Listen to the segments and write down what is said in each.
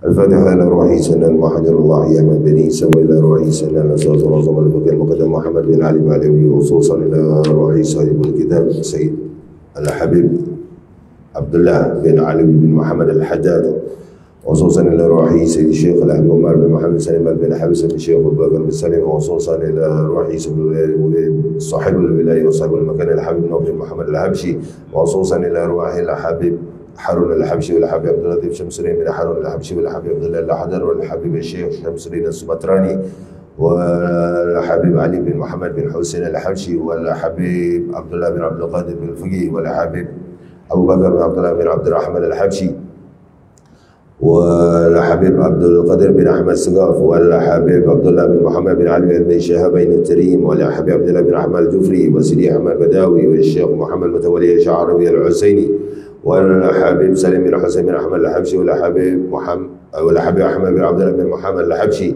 الفاتحة إلى روح سيدنا المحجر الله أحمد بن عيسى وإلى روح سيدنا الأستاذ الأعظم الفقيه المقدم محمد بن علي العلوي، وخصوصا إلى روح صاحب الكتاب سيد الحبيب عبد الله بن علي بن محمد الحداد، وخصوصا إلى روح سيد الشيخ الحبيب عمر بن محمد سليم بن حبيب الشيخ أبو بكر بن سليم، وخصوصا إلى روح صاحب الولاية وصاحب المكان الحبيب نوف بن محمد الحبشي، وخصوصا إلى روح الحبيب حارون الحبشي والحبيب عبد اللطيف شمسرين بن حارون الحبشي والحبيب عبد الله الحضر والحبيب الشيخ شمسرين السمطراني والحبيب علي بن محمد بن حسين الحبشي والحبيب عبد الله بن عبد القادر بن الفقيه والحبيب أبو بكر بن عبد الله بن عبد الرحمن الحبشي والحبيب عبد القادر بن أحمد سقاف والحبيب عبد الله بن محمد بن علي بن شهابين التريم والحبيب عبد الله بن أحمد الجفري وسيدي أحمد بداوي والشيخ محمد متولي الشعراوي الحسيني والحبيب سليم بن حسين بن أحمد الحبشي والحبيب أحمد بن عبد الله بن محمد الحبشي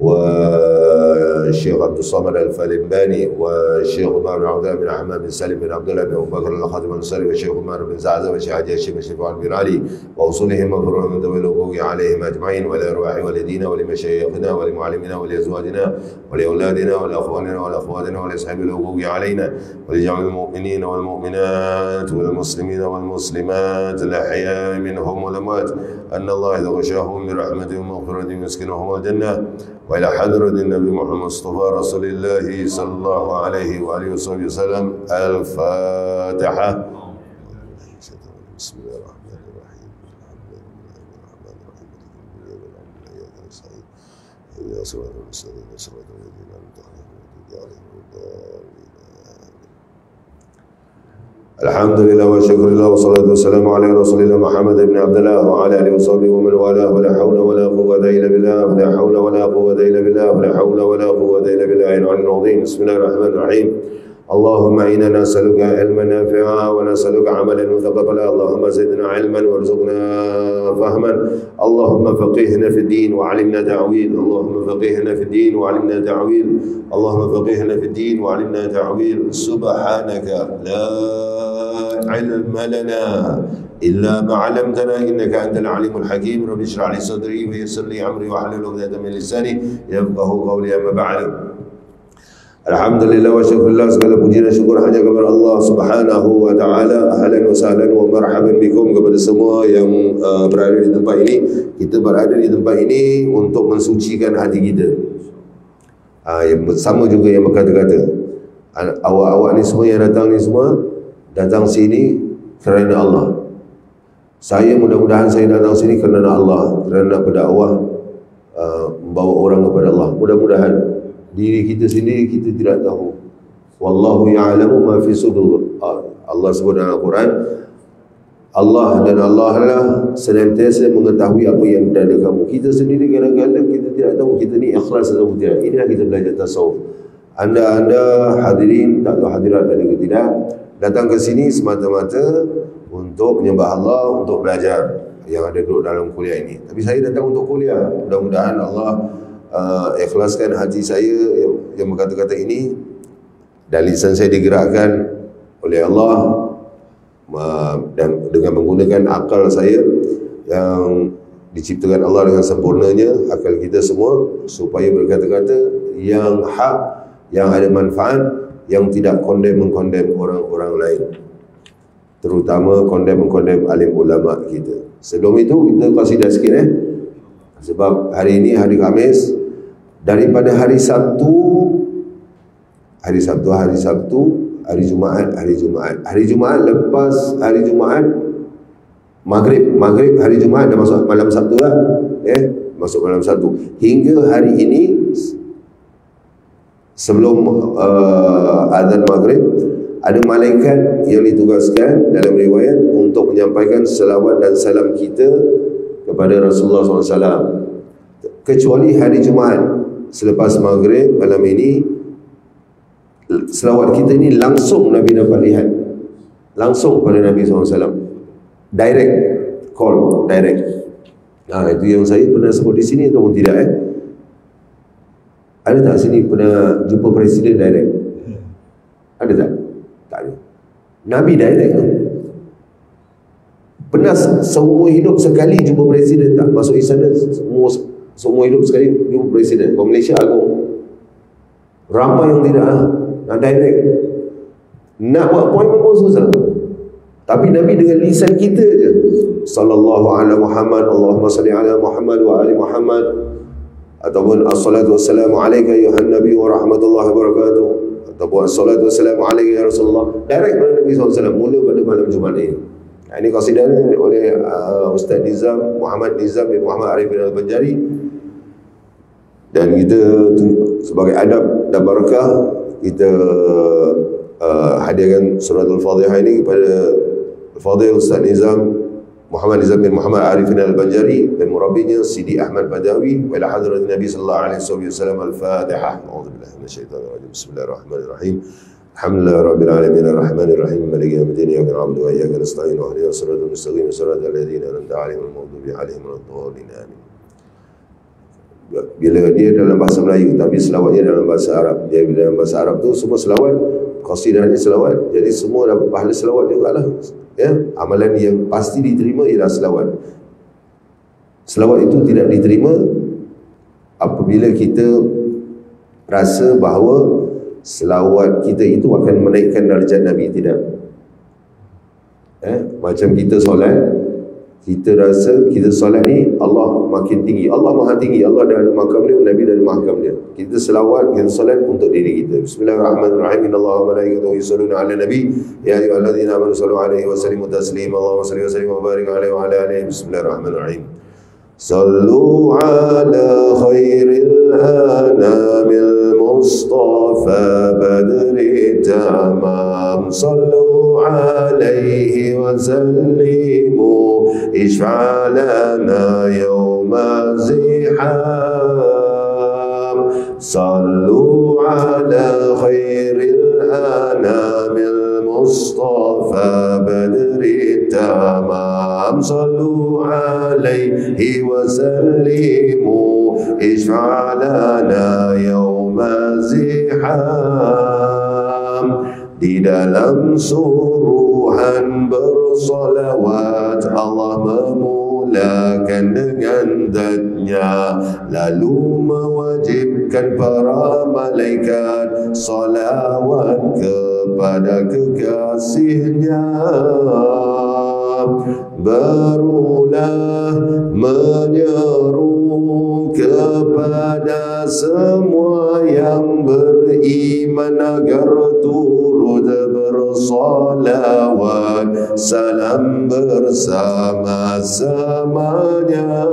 والشيخ عبد الصمد الفلباني والشيخ عمر بن عبد الله بن احمد بن سالم بن عبد الله بن ابو بكر الخاتم الانصاري والشيخ عمر بن زعزع والشيخ حجاج الشيخ الشفاعي بن علي واوصولهم مغفور من ذوي الحقوق عليهم اجمعين، ولارواح والدينا ولمشايخنا ولمعلمنا ولازواجنا ولاولادنا ولاخواننا ولاخواتنا ولاصحاب الحقوق علينا، ولجميع المؤمنين والمؤمنات والمسلمين والمسلمات الاحياء منهم والاموات ان الله اذا غشاهم برحمته ومغفرته يسكنهم الجنه، وإلى حضرة النبي محمد مصطفى رسول الله صلى الله عليه وآله وصحبه وسلم. الفاتحة. بسم الله الرحمن الرحيم. الحمد لله وشكر الله والصلاة والسلام على رسول الله محمد بن عبد الله وعلى آله وصحبه ومن والاه، ولا حول ولا قوة إلا بالله، ولا حول ولا قوة إلا بالله، ولا حول ولا قوة إلا بالله العلي العظيم. بسم الله الرحمن الرحيم. اللهم إنا نسألك علما نافعا ونسألك عملا متقبلا، اللهم زدنا علما وارزقنا فهما، اللهم فقهنا في الدين وعلمنا تعويل، اللهم فقهنا في الدين وعلمنا تعويل، اللهم فقهنا في الدين وعلمنا تعويل. سبحانك لا علم لنا إلا ما علمتنا إنك أنت العليم الحكيم. رب اشرح لي صدري ويسر لي أمري واحلل عقدة من لساني يفقهوا قولي. أما بعد. Alhamdulillah wa syukurillah, segala puji dan syukur hanya kepada Allah Subhanahu wa taala. Ahlan wa sahlan wa marhaban bikum kepada semua yang berada di tempat ini. Kita berada di tempat ini untuk mensucikan hati kita. Sama juga yang berkata-kata, awak-awak ni semua yang datang ni semua datang sini kerana Allah. Saya mudah-mudahan saya datang sini kerana Allah, kerana berdakwah, membawa orang kepada Allah. Mudah-mudahan diri kita sendiri kita tidak tahu. Wallahu ya'lamu ma fi sudur. Allah sebut dalam Al-Quran, Allah dan Allah lah senantiasa mengetahui apa yang ada kamu. Kita sendiri kadang-kadang kita tidak tahu kita ni ikhlas atau tidak. Inilah kita belajar tasawuf. Anda hadirin atau hadirat ada ke tidak, datang ke sini semata-mata untuk menyembah Allah, untuk belajar yang ada duduk dalam kuliah ini. Tapi saya datang untuk kuliah. Mudah-mudahan Allah ikhlaskan hati saya yang berkata-kata ini dan lisan saya digerakkan oleh Allah dan dengan menggunakan akal saya yang diciptakan Allah dengan sempurnanya, akal kita semua, supaya berkata-kata yang hak, yang ada manfaat, yang tidak mengkondem orang-orang lain, terutama mengkondem alim ulama kita. Sebelum itu kita qasidah sikit sebab hari ini hari Khamis. Daripada hari Sabtu, hari Jumaat, lepas hari Jumaat Maghrib hari Jumaat dah masuk malam Sabtu lah, masuk malam Sabtu hingga hari ini sebelum azan Maghrib ada malaikat yang ditugaskan dalam riwayat untuk menyampaikan selawat dan salam kita kepada Rasulullah SAW. Kecuali hari Jumaat selepas Maghrib malam ini, selawat kita ini langsung Nabi dapat lihat, langsung pada Nabi SAW, direct call, direct. Itu yang saya pernah sebut di sini ataupun tidak? Ada tak sini pernah jumpa Presiden direct? Ada tak? Tak ada. Nabi direct tu. Pernah seumur hidup sekali jumpa presiden tak? Masuk istana seumur hidup sekali jumpa presiden. Kalau Malaysia agung, ramai yang tidak nak direct, nak buat appointment pun susah. Tapi Nabi dengan lisan kita je, sallallahu ala Muhammad, Allahumma salli ala Muhammad wa ali Muhammad, ataupun assalatu wassalamu alaika ayuhan nabi wa rahmatullahi wa barakatuh, ataupun assalatu wassalamu alaika ya Rasulullah, direct pada Nabi SAW mula pada malam Jumaat ini. Ini qasidah oleh Ustaz Nizam, Muhammad Nizam bin Muhammad Arifin Al-Banjari. Dan kita sebagai adab dan barakah, kita hadirkan suratul Fatihah ini kepada Fadil Ustaz Nizam Muhammad Nizam bin Muhammad Arifin Al-Banjari dan murabinya Sidi Ahmad Badawi wa ila hadrat Nabi sallallahu alaihi wasallam. Al-Fatihah. A'udzubillahi minasyaitonir rajim. Bismillahirrahmanirrahim. Alhamdulillahi rabbil alamin arrahmanir rahim maliki yaumiddin iyyaka na'budu wa iyyaka nasta'in ihdinas siratal mustaqim siratal ladzina an'amta 'alaihim ghairil maghdubi 'alaihim waladdallin. Amin. Bila dia dalam bahasa Melayu tapi selawatnya dalam bahasa Arab. Dia bila dalam bahasa Arab tu semua selawat, qasidahnya selawat. Jadi semua dapat pahala selawat jugalah. Ya, amalan yang pasti diterima ialah selawat. Selawat itu tidak diterima apabila kita rasa bahawa selawat kita itu akan menaikkan darjat Nabi. Tidak. Macam kita solat, kita rasa kita solat ni Allah makin tinggi, Allah maha tinggi, Allah dah ada makam dia, Nabi dah ada makam dia. Kita selawat, kita solat untuk diri kita. Bismillahirrahmanirrahim. Innallaha wa malaikatahu yusholluna 'alan nabi ya ayyuhalladzina amanu shallu 'alaihi wa sallimu taslima. Allahumma shalli wa sallim wa barik 'alaihi wa 'ala alihi. Bismillahirrahmanirrahim. Sallu 'ala khairil anamil mustafa badri tamam. Sallu 'alaihi wa sallimu ishfa'lana yawma ziham. Sallu 'ala khairil anamil mustafa badri tamam. Sallu 'alaihi wa sallimu ishfa'lana yawma ziham. Di dalam suruhan bersolawat Allah memulakan dengan zatnya, lalu mewajibkan para malaikat salawat kepada kekasihnya. Barulah menyeru kepada semua yang beriman agar turut bersolawat salam bersama-samanya.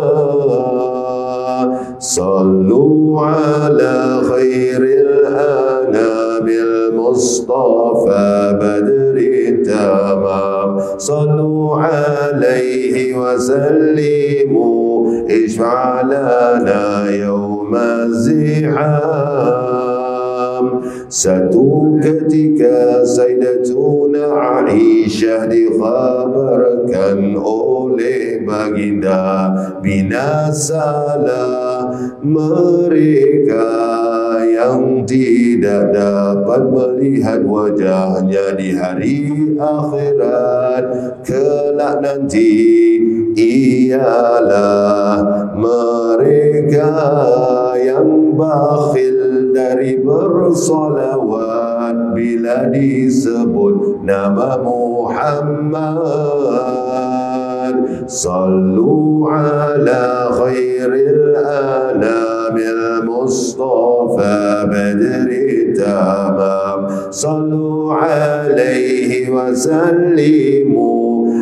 Sallu ala khairil anamil mustafa badri tamam. Sallu alaihi wa sallimu ishfa'lana yawma ziham. Satu ketika Sayyidatuna Aisyah dikhabarkan oleh baginda, binasalah mereka yang tidak dapat melihat wajahnya di hari akhirat kelak nanti. Ialah mereka yang bakhil dari bersolawat bila disebut nama Muhammad. Sallu ala khairil anamil mustafa badri tamam. Sallu alaihi wa sallimu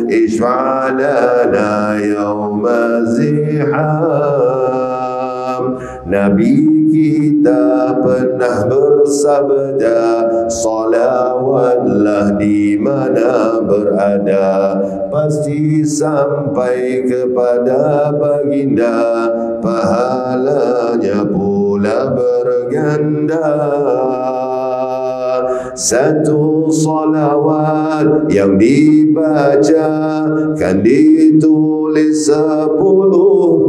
ishfa'lana yawma ziham. Nabi kita pernah bersabda, salawatlah di mana berada, pasti sampai kepada baginda, pahalanya pula berganda. Satu salawat yang dibaca kan ditulis 10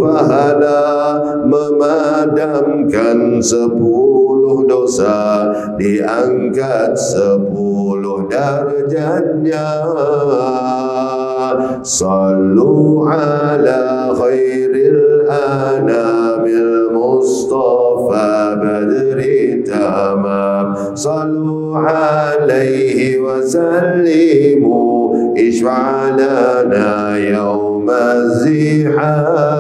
pahala, memadamkan 10 dosa, diangkat 10 darjatnya. صلوا على خير الأنام المصطفى بدر التمام صلوا عليه وسلموا اشفع لنا يوم الزحام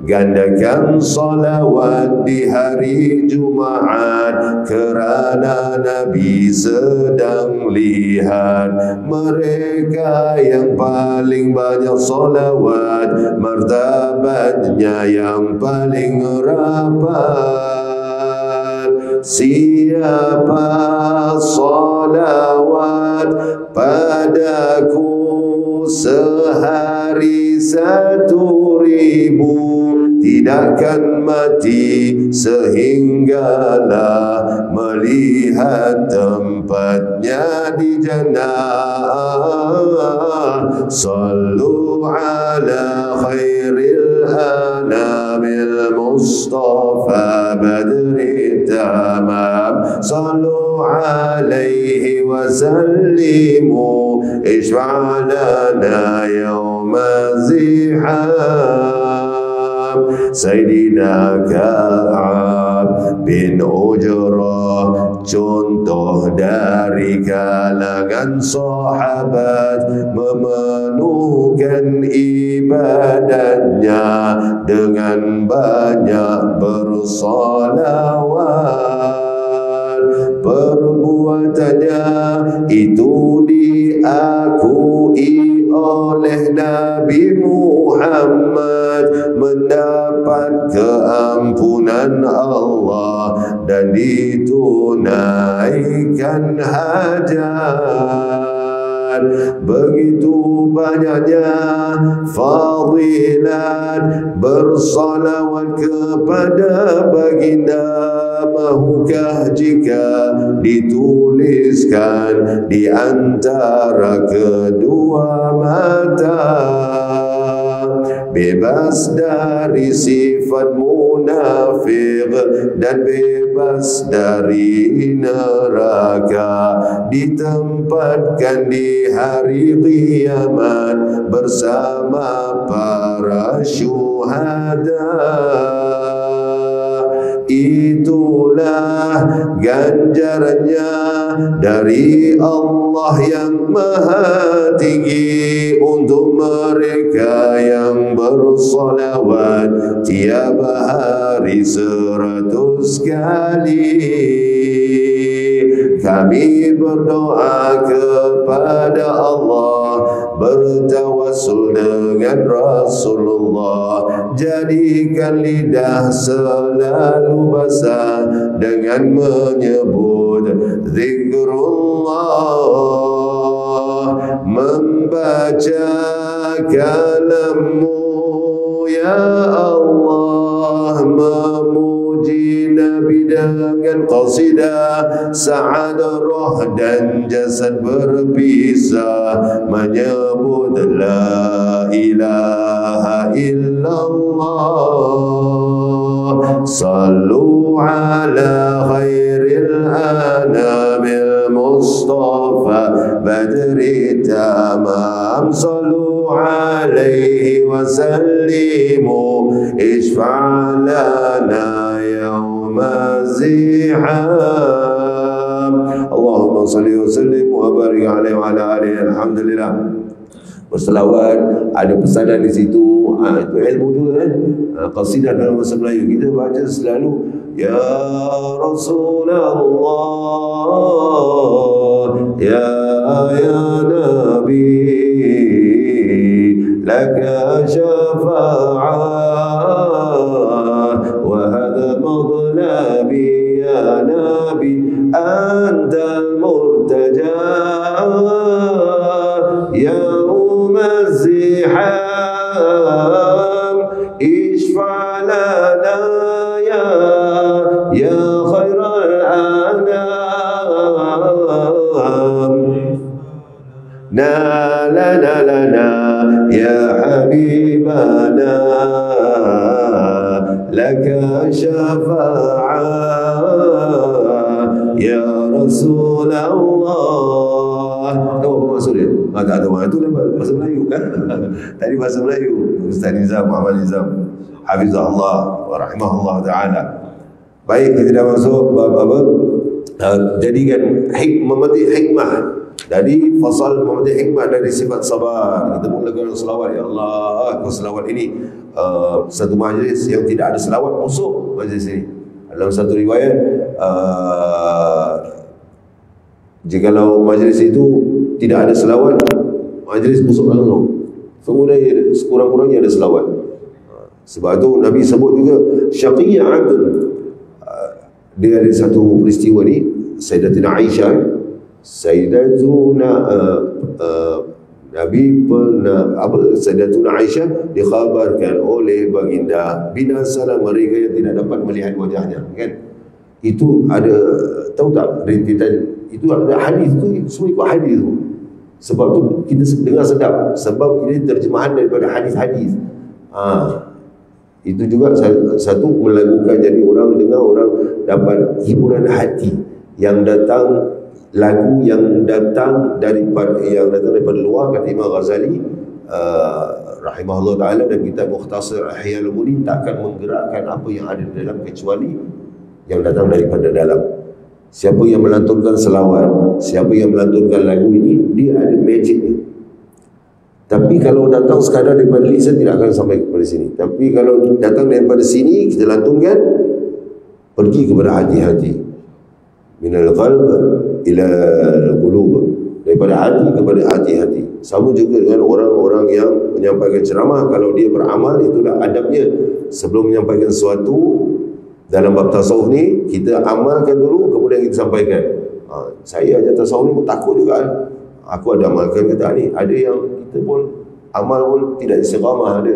gandakan salawat di hari Jumaat kerana Nabi sedang lihat mereka yang paling banyak salawat martabatnya yang paling rapat. Siapa salawat padaku sehari 1.000 tidakkan mati sehinggalah melihat tempatnya di jannah. Sallu ala khairil anamil mustafa badri tamam sallu alaihi wa sallimu ishfa' lana yawma ziham. Sayyidina Ka'ab bin Ujrah contoh dari kalangan sahabat memenuhkan ibadatnya dengan banyak bersolawat. Perbuatannya itu diakui oleh Nabi Muhammad mendapat keampunan Allah dan ditunaikan hajat. Begitu banyaknya fadilat bersalawat kepada baginda. Mahukah jika dituliskan di antara kedua mata, bebas dari sifat munafik dan bebas dari neraka, ditempatkan di hari kiamat bersama para syuhada. Itulah ganjarannya dari Allah yang maha tinggi untuk mereka yang bersolawat tiap hari 100 kali. Kami berdoa kepada Allah, bertawassul dengan Rasulullah, jadikan lidah selalu basah dengan menyebut zikrullah, membaca kalam-Mu ya Allah, memuji Nabi dengan qasidah saat roh dan jasad berpisah, menyebut la ilaha illallah. Sallu ala khairil anamil mustafa badri tamam sallu alaihi wa sallimu ishfa' lana yawma ziham. Allahumma salli wa sallim wa barik alaihi wa ala alihi. Alhamdulillah. Berselawat, ada pesanan di situ, itu ilmu juga kan. Qasidah dalam bahasa Melayu kita baca selalu ya Rasulullah, ya Nabi, laka syafa'ah wa hadha madlabi ya Nabi, antal murtaja ya الزحام اشفع لنا يا خير الأنام لنا يا حبيبنا لك شفاعة يا رسول الله. Tak tahu. Itu bahasa Melayu kan. Tadi bahasa Melayu. Ustaz Nizam, Muhammad Nizam, hafizahullah wa rahimahullah ta'ala. Baik, kita dah masuk bab apa? Jadikan memetik hikmah. Jadi fasal memetik hikmah dari sifat sabar. Kita mulakan selawat. Ya Allah, selawat ini satu majlis yang tidak ada selawat musuh majlis ini. Dalam satu riwayat, jikalau majlis itu tidak ada selawat, majlis musuh langsung. Sekurang-kurangnya ada selawat. Sebab itu Nabi sebut juga syaqiyya abdun. Dia ada satu peristiwa ni, Sayyidatina Aisyah, Nabi pernah Sayyidatuna Aisyah dikhabarkan oleh baginda binasalah mereka yang tidak dapat melihat wajahnya, kan? Itu ada, tahu tak rintitan itu, ada hadis tu, semua ikut hadis tu. Sebab tu kita dengar sedap, sebab ini terjemahan daripada hadis-hadis. Itu juga satu melakukan, jadi orang dengar, orang dapat hiburan hati. Yang datang lagu yang datang daripada luar, kata Imam Ghazali rahimahullah ta'ala, dan kitab Mukhtasar Ihya Ulumuddin, takkan menggerakkan apa yang ada di dalam kecuali yang datang daripada dalam. Siapa yang melantunkan selawat, siapa yang melantunkan lagu ini, dia ada magicnya. Tapi kalau datang sekadar daripada lisan, tidak akan sampai kepada sini. Tapi kalau datang daripada sini, kita lantunkan, pergi kepada hati-hati. Minal qalb ila qulub, daripada hati kepada hati-hati. Sama juga dengan orang-orang yang menyampaikan ceramah. Kalau dia beramal, itulah adabnya. Sebelum menyampaikan sesuatu dalam bab tasawuf ni, kita amalkan dulu, kemudian kita sampaikan. Saya ajar tasawuf ni pun takut juga. Aku ada amalkan ke tak ni? Ada yang kita pun amal pun tidak istiqamah ada.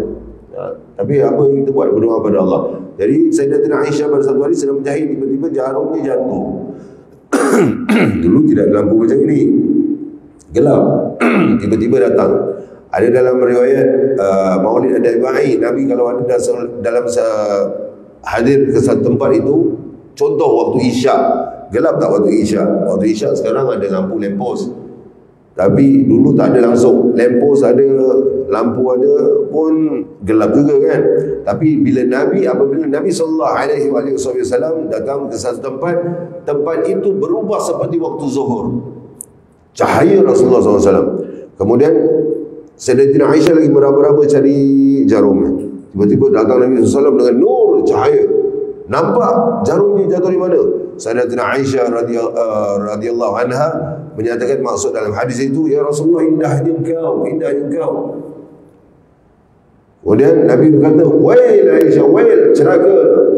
Tapi apa yang kita buat? Berdoa pada Allah. Jadi Sayyidatina Aisyah pada satu hari sedang menjahit, tiba-tiba jarumnya jatuh. Dulu tidak ada lampu macam ini, gelap. Tiba-tiba datang. Ada dalam riwayat Maulid Ad-Dabai, Nabi kalau ada dalam hadir ke satu tempat itu, contoh waktu Isyak, gelap tak waktu Isyak? Waktu Isyak sekarang ada lampu lampos, tapi dulu tak ada langsung. Lampos ada, lampu ada, pun gelap juga kan. Tapi apabila Nabi SAW datang ke satu tempat itu berubah seperti waktu zuhur, cahaya Rasulullah SAW. Kemudian Sayyidatina Aisyah lagi meraba-raba cari jarumnya. Tiba-tiba datang Nabi SAW dengan nur, cahaya. Nampak jarumnya jatuh di mana? Sayyidatina Aisyah radhiyallahu anha menyatakan, maksud dalam hadis itu, ya Rasulullah, indahnya engkau. Kemudian Nabi berkata, wail Aisyah, wail,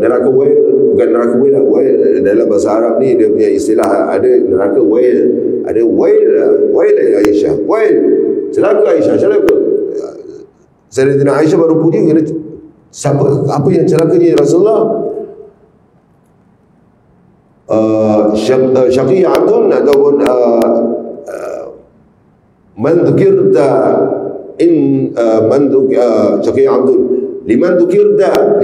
neraka wail, bukan neraka wail lah. Wail dalam bahasa Arab ni dia punya istilah, ada neraka wail, ada wail Aisyah, wail, celaka Aisyah, celaka. Sayyidatina Aisyah baru puji, siapa, apa yang celakanya Rasulullah? Syaqiyya abdun, ataupun man dzukirta syaqiyya abdun liman dzukirta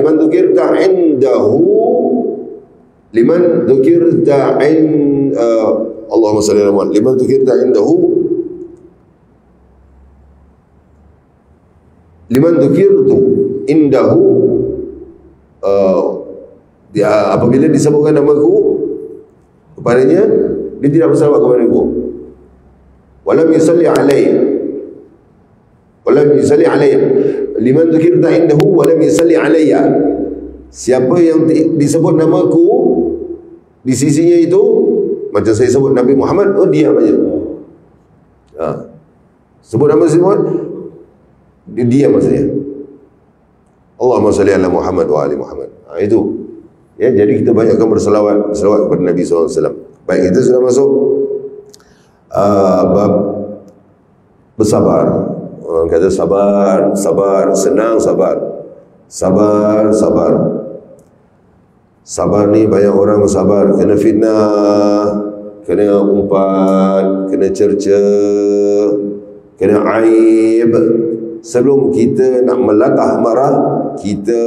Allahumma salli ala Muhammad, liman dzukirta indahu, liman dzukirtu indahu, apabila disebutkan namaku kepadanya, dia tidak bersalawat kepada aku. Walam yusalli alayya liman dzukirta indahu walam yusalli alayya. Siapa yang disebut namaku di sisinya itu, macam saya sebut Nabi Muhammad, diam aja. Sebut nama semua, dia diam maksudnya. Allahumma salli ala Muhammad wa ali Muhammad. Itu. Ya, jadi kita banyakkan berselawat kepada Nabi SAW. Baik, kita sudah masuk bab bersabar. Orang kata sabar, senang sabar. Sabar ni banyak orang bersabar. Kena fitnah, kena umpat, kena cerca, kena aib. Sebelum kita nak melatah marah, kita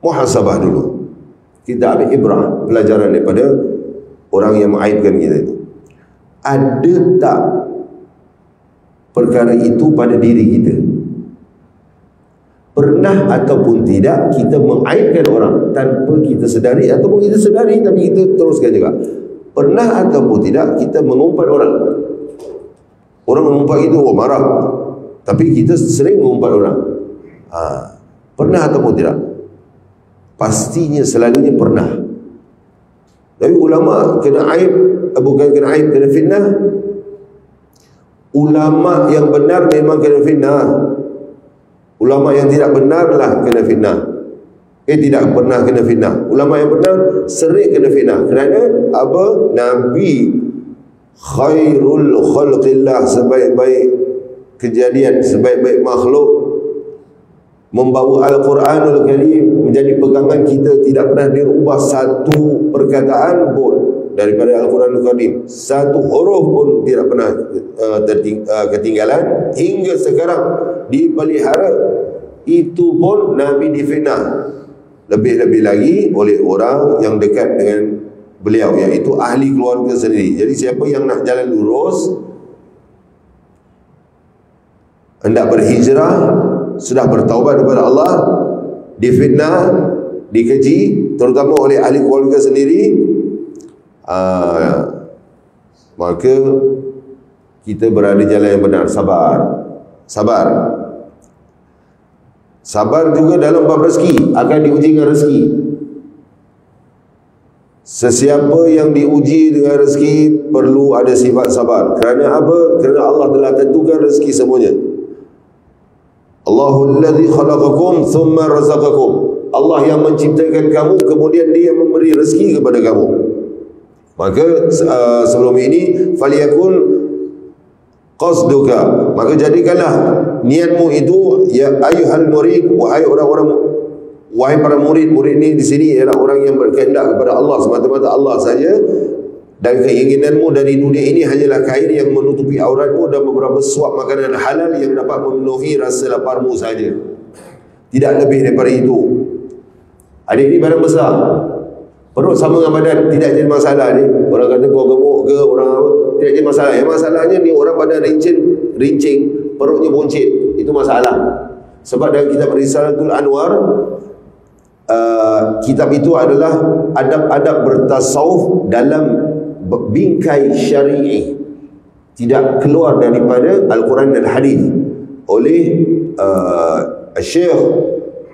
muhasabah dulu. Kita ambil ibrah, pelajaran daripada orang yang mengaibkan kita itu. Ada tak perkara itu pada diri kita. Pernah ataupun tidak kita mengaibkan orang tanpa kita sedari, ataupun kita sedari tapi kita teruskan juga. Pernah ataupun tidak kita mengumpat orang. Orang mengumpat itu, oh marah. Tapi kita sering mengumpat orang. Pernah ataupun tidak? Pastinya selalunya pernah. Tapi ulama kena aib, bukan kena aib, kena fitnah. Ulama yang benar memang kena fitnah. Ulama yang tidak benarlah kena fitnah. Tidak pernah kena fitnah. Ulama yang benar sering kena fitnah. Kerana apa? Nabi khairul khalqillah, sebaik-baik kejadian, sebaik-baik makhluk, membawa Al-Quranul Karim menjadi pegangan kita. Tidak pernah dirubah satu perkataan pun daripada Al-Quranul Karim. Satu huruf pun tidak pernah ketinggalan. Hingga sekarang dipelihara. Itu pun Nabi difitnah. Lebih-lebih lagi oleh orang yang dekat dengan beliau, iaitu ahli keluarga sendiri. Jadi siapa yang nak jalan lurus, hendak berhijrah, sudah bertaubat kepada Allah, difitnah, dikeji, terutama oleh ahli keluarga sendiri, maka kita berada jalan yang benar. Sabar juga dalam bab rezeki. Akan diuji dengan rezeki. Sesiapa yang diuji dengan rezeki perlu ada sifat sabar. Kerana apa? Kerana Allah telah tentukan rezeki semuanya. Allahul ladzi khalaqakum thumma razaqakum. Allah yang menciptakan kamu, kemudian Dia memberi rezeki kepada kamu. Maka sebelum ini faliyakun qasduka, maka jadikanlah niatmu itu, ya ayyuhal murid, wahai orang-orang, wahai para murid. Murid ni di sini ialah orang yang berkehendak kepada Allah, semata-mata Allah saja, dan keinginanmu dari dunia ini hanyalah kain yang menutupi auratmu dan beberapa suap makanan halal yang dapat memenuhi rasa laparmu saja, tidak lebih daripada itu. Adik ni barang besar, perut sama dengan badan, tidak jadi masalah ni. Orang kata kau gemuk ke, orang apa, tidak jadi masalah. Yang masalahnya ni orang badan rincing, perutnya buncit, itu masalah. Sebab dalam kitab Risalatul Anwar, kitab itu adalah adab-adab bertasawuf dalam bingkai syar'i, tidak keluar daripada Al-Quran dan Hadis, oleh Syekh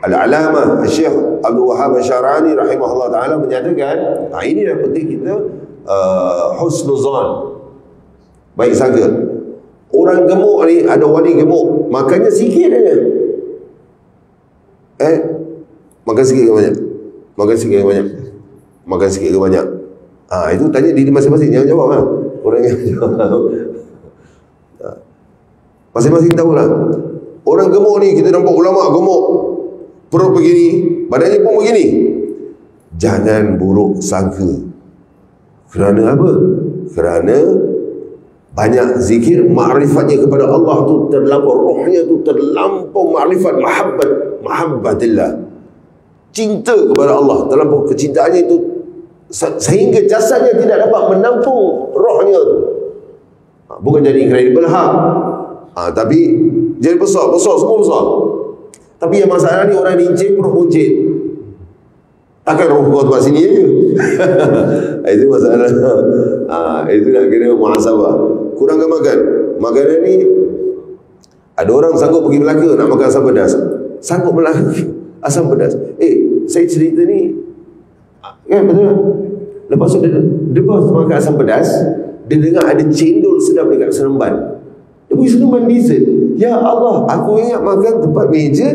Al-Alamah Syekh Abdul Wahab Asy-Syarani rahimahullah ta'ala menyatakan, ini yang penting kita husnuzan, baik sangka. Orang gemuk ni, ada wali gemuk, makannya sikit aja. Makan sikit ke banyak? Makan sikit ke banyak? Makan sikit ke banyak? Itu tanya diri masing-masing, jangan jawab lah. Orang yang jawab, masing-masing tahulah. Orang gemuk ni, kita nampak ulama gemuk, perut begini, badannya pun begini. Jangan buruk sangka. Kerana apa? Kerana banyak zikir, ma'rifatnya kepada Allah tu terlampau, rohnya tu terlampau ma'rifat, mahabbatillah, cinta kepada Allah, terlampau kecintaannya itu sehingga jasadnya tidak dapat menampung rohnya tu. Bukan jadi incredible tapi jadi besar, semua besar. Tapi yang masalah ni orang rincin, perut buncit. Takkan roh kau tempat sini aja. Itu masalah. Itu nak kena muhasabah. Kurangkan makan. Makanan ni, ada orang sanggup pergi Melaka nak makan asam pedas. Sanggup Melaka asam pedas. Saya cerita ni, kan betul tak? Lepas tu dia makan asam pedas, dia dengar ada cendol sedap dekat Seremban. Dia pergi Seremban dessert. Ya Allah, aku ingat makan tempat meja,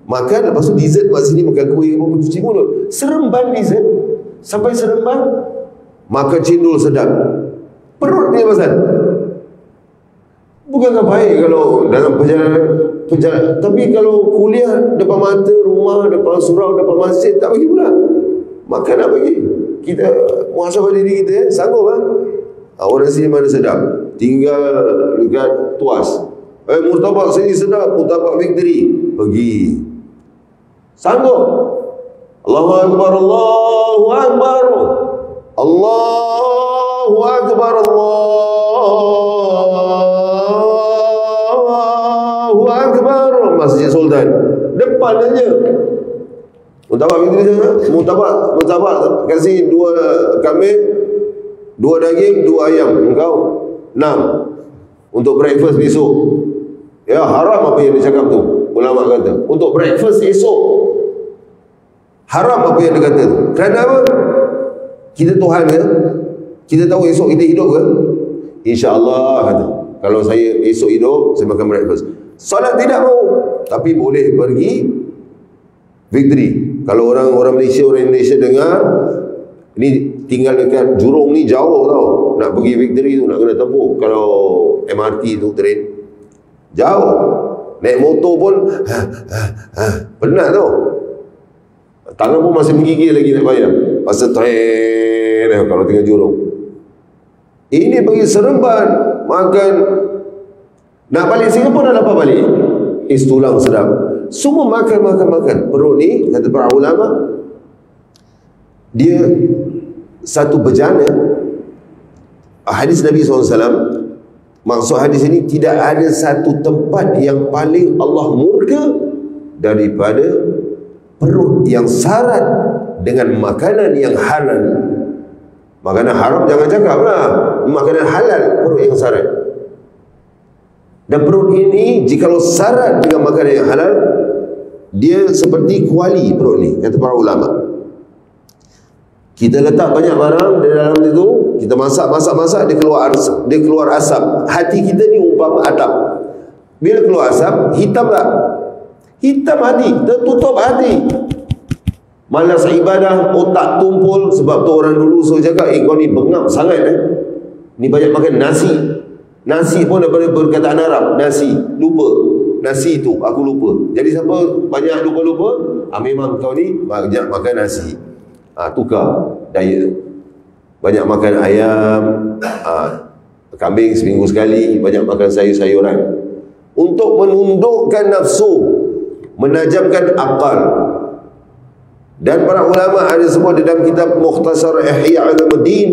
makan, lepas tu dessert kat sini, makan kuih, apa cuci mulut. Seremban dessert, sampai Seremban makan cendol sedap. Perut dia pasal. Bukankah baik kalau dalam perjalanan, tapi kalau kuliah depan mata, rumah, depan surau, depan masjid, tak bagi pula. Makan nak bagi. Kita muhasabah diri kita, sanggup lah. Orang sini mana sedap, tinggal dekat Tuas, murtabak sini sedap, murtabak Victory, pergi. Sanggup. Allahu Akbar, Allahu Akbar, Allahu Akbar, Allahu Masjid Sultan. Depan aja. Murtabak fitri sana. Murtabak kasih 2 kambing, 2 daging, 2 ayam. Engkau 6 untuk breakfast besok. Ya, haram apa yang dicakap tu. Ulama kata untuk breakfast esok haram apa yang dia kata tu. Kerana apa? Kita Tuhan ke? Kita tahu esok kita hidup ke? InsyaAllah kata, kalau saya esok hidup, saya makan breakfast. Solat tidak mau, tapi boleh pergi victory. Kalau orang Malaysia, orang Indonesia dengar, ni tinggal dekat Jurong ni jauh tau, nak pergi victory tu nak kena tempuh. Kalau MRT tu train jauh, naik motor pun penat tau, tangan pun masih menggigil lagi nak bayar pasal train kalau tinggal Jurong. Ini pergi Seremban makan, nak balik Singapura dah dapat balik. Tulang sedap. Semua makan. Perut ni, kata para ulama, dia satu bejana. Hadis Nabi SAW, maksud hadis ini, tidak ada satu tempat yang paling Allah murka daripada perut yang syarat dengan makanan yang halal. Makanan haram jangan cakap lah, makanan halal, perut yang syarat. Dan perut ini jikalau syarat dengan makanan yang halal, dia seperti kuali perut ni, kata para ulama. Kita letak banyak barang di dalam itu, kita masak, dia keluar asap. Hati kita ni umpama atap. Bila keluar asap, hitam tak? Hitam hati, tertutup hati. Malas ibadah, otak tumpul. Sebab tu orang dulu suruh cakap, kau ni bengap sangat ni banyak makan nasi. Nasi pun daripada perkataan Arab, nasi, lupa. Nasi tu, aku lupa. Jadi siapa banyak lupa-lupa, memang kau ni banyak makan nasi. Tukar diet tu. Banyak makan ayam, kambing seminggu sekali, banyak makan sayur-sayuran. Untuk menundukkan nafsu, menajamkan akal. Dan para ulama ada semua di dalam kitab Mukhtasar Ihya Ulumuddin,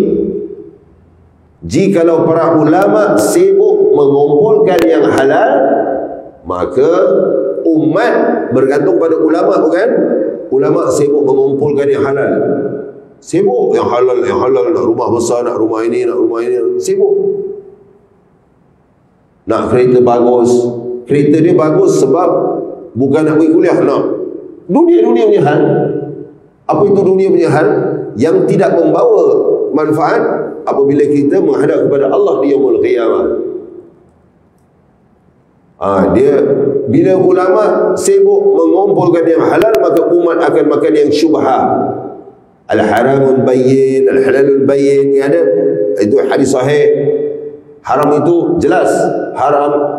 jikalau para ulama sibuk mengumpulkan yang halal, maka umat bergantung pada ulama, bukan? Ulama sibuk mengumpulkan yang halal. Sibuk yang halal, nak rumah besar, nak rumah ini, sibuk. Nak kereta bagus. Kereta dia bagus sebab bukan nak pergi kuliah, nak dunia punya hal. Apa itu dunia punya hal? Yang tidak membawa manfaat apabila kita menghadap kepada Allah di yaumul qiyamah. Dia bila ulama sibuk mengumpulkan yang halal, maka umat akan makan yang syubhah. Al-haramul bayyin, al-halalul bayyin, ada itu hadis sahih. Haram itu jelas, haram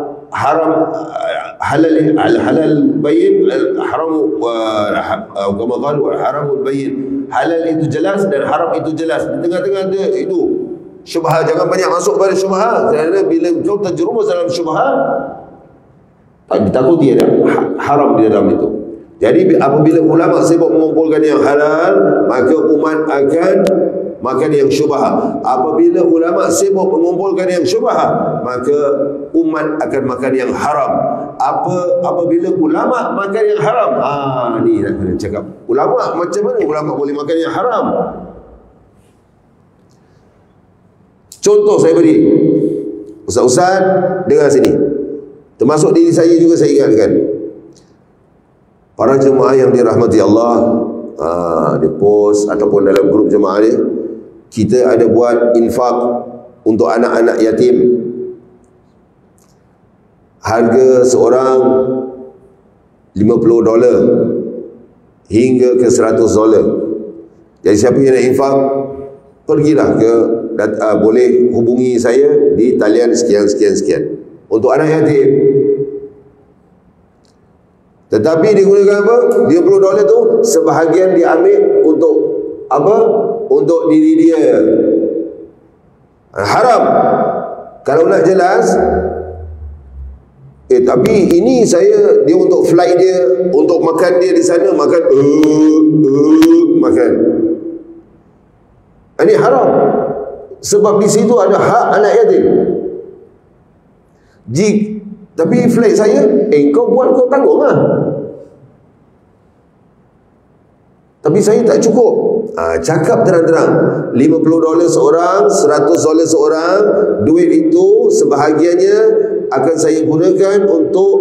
halal, al-halal bayyin, al-haram wa kama qalu al-haramul bayyin. Halal itu jelas dan haram itu jelas. Di tengah-tengah ada itu syubhah. Jangan banyak masuk pada syubhah, kerana bila kau terjerumus dalam syubhah, takut dia ada haram di dalam itu. Jadi apabila ulama sibuk mengumpulkan yang halal, maka umat akan makan yang syubhah. Apabila ulama sibuk mengumpulkan yang syubhah, maka umat akan makan yang haram. Apabila ulama makan yang haram, ni nak kena cakap. Ulama macam mana ulama boleh makan yang haram? Contoh saya beri. Ustaz-ustaz dengar sini. Termasuk diri saya juga saya ingatkan. Para jemaah yang dirahmati Allah, di post ataupun dalam grup jemaah ni, kita ada buat infak untuk anak-anak yatim. Harga seorang $50 hingga ke $100. Jadi siapa yang nak infak, pergilah ke boleh hubungi saya di talian sekian untuk anak yatim. Tetapi digunakan apa? $50 tu sebahagian diambil untuk apa? Untuk diri dia. Haram. Kalau nak jelas, tapi ini dia untuk flight dia, untuk makan dia di sana, makan. Ini haram. Sebab di situ ada hak anak yatim. Tapi flight saya, kau buat, kau tanggung lah. Tapi saya tak cukup. Cakap terang-terang, $50 seorang, $100 seorang. Duit itu sebahagiannya akan saya gunakan untuk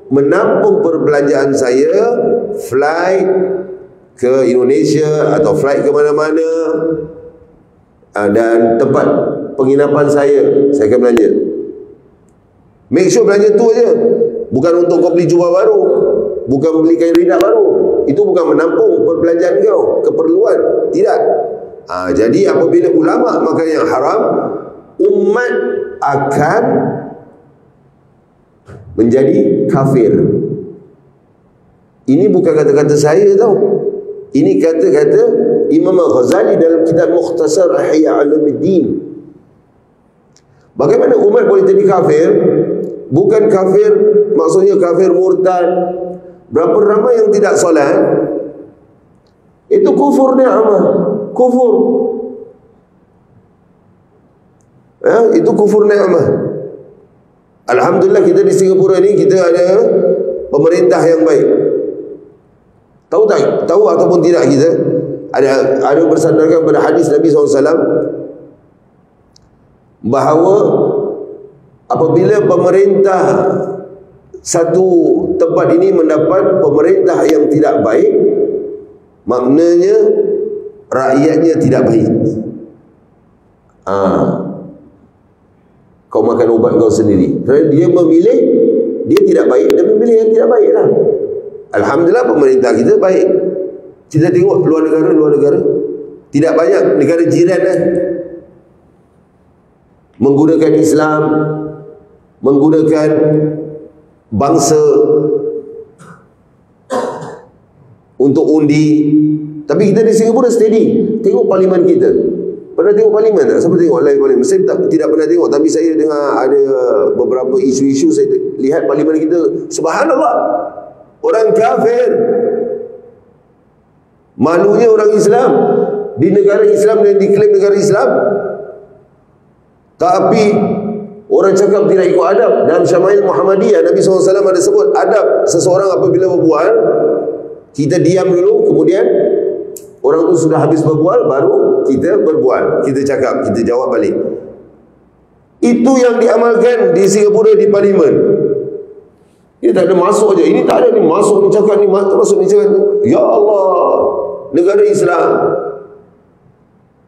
menampung perbelanjaan saya, flight ke Indonesia atau flight ke mana-mana, dan tempat penginapan saya akan belanja. Make sure belanja tu aja. Bukan untuk kau beli jubah baru, bukan beli kain rinda baru. Itu bukan menampung perbelanjaan kau, keperluan. Tidak. Jadi apabila ulama makan yang haram, umat akan menjadi kafir. Ini bukan kata-kata saya tau. Ini kata-kata Imam Al-Ghazali dalam kitab Mukhtasar Ihya Ulumuddin. Bagaimana umat boleh jadi kafir? Bukan kafir maksudnya kafir murtad. Berapa ramai yang tidak solat? Itu kufur ni'mah. Kufur. Itu kufur ni'mah. Alhamdulillah kita di Singapura ni kita ada pemerintah yang baik. Tahu tak? Tahu ataupun tidak kita? Ada bersandarkan pada hadis Nabi SAW bahawa apabila pemerintah satu tempat ini mendapat pemerintah yang tidak baik, maknanya rakyatnya tidak baik. Kau makan ubat kau sendiri. Kerana dia memilih, dia tidak baik, dia memilih yang tidak baik lah. Alhamdulillah pemerintah kita baik. Kita tengok luar negara tidak banyak negara jiran menggunakan Islam, menggunakan bangsa untuk undi. Tapi kita di Singapura steady. Tengok parlimen kita. Pernah tengok parlimen tak? Siapa tengok live parlimen? Saya tidak pernah tengok, tapi saya dengar ada beberapa isu-isu. Saya lihat parlimen kita, subhanallah, orang kafir. Malunya orang Islam di negara Islam dan diklaim negara Islam, tapi orang cakap tidak ikut adab. Dalam Syama'il Muhammadiyah Nabi SAW ada sebut adab seseorang apabila berbual, kita diam dulu, kemudian orang tu sudah habis berbual, baru kita berbual, kita cakap, kita jawab balik. Itu yang diamalkan di Singapura di parlimen. Dia tak ada masuk aja, ini tak ada ni, masuk ni cakap ni, masuk ni cakap ni. Ya Allah, negara Islam.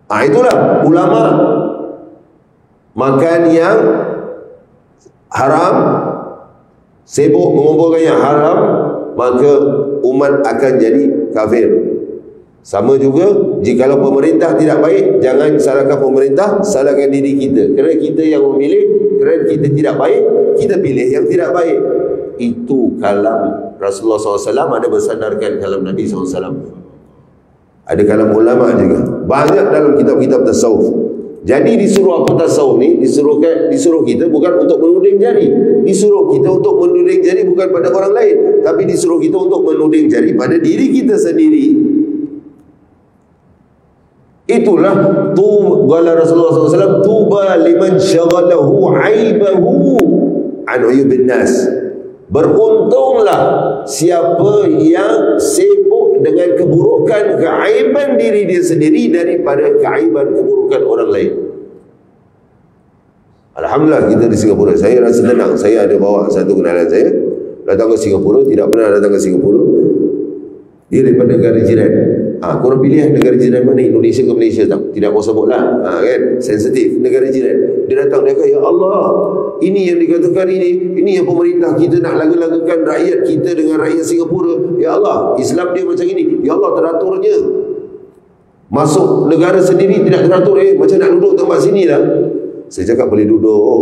Itulah ulama makan yang haram, sibuk mengumpulkan yang haram, maka umat akan jadi kafir. Sama juga, jikalau pemerintah tidak baik, jangan salahkan pemerintah, salahkan diri kita. Kerana kita yang memilih, kerana kita tidak baik, kita pilih yang tidak baik. Itu kalam Rasulullah SAW, ada bersandarkan kalam Nabi SAW. Ada kalam ulama juga. Banyak dalam kitab-kitab tasawuf. Jadi disuruh apa tasawuf ni? Disuruh kita bukan untuk menuding jari. Disuruh kita untuk menuding jari bukan pada orang lain, tapi disuruh kita untuk menuding jari pada diri kita sendiri. Itulah qala Rasulullah SAW, tuba liman syaghalahu aibahu an uyubin nas. Beruntunglah siapa yang sibuk dengan keburukan, keaiban diri dia sendiri daripada keaiban keburukan orang lain. Alhamdulillah kita di Singapura, saya rasa tenang. Saya ada bawa satu kenalan saya datang ke Singapura, tidak pernah datang ke Singapura. Dia daripada negara jiran. Korang pilih negara jiran mana, Indonesia ke Malaysia tak? Tidak mau sebutlah, kan? Sensitif, negara jiran. Dia datang, dia kata, ya Allah, ini yang dikatakan ini yang pemerintah kita nak laga-lagakan rakyat kita dengan rakyat Singapura. Ya Allah, Islam dia macam ini. Ya Allah, teraturnya. Masuk negara sendiri tidak teratur, macam nak duduk tempat sini lah. Saya cakap boleh duduk,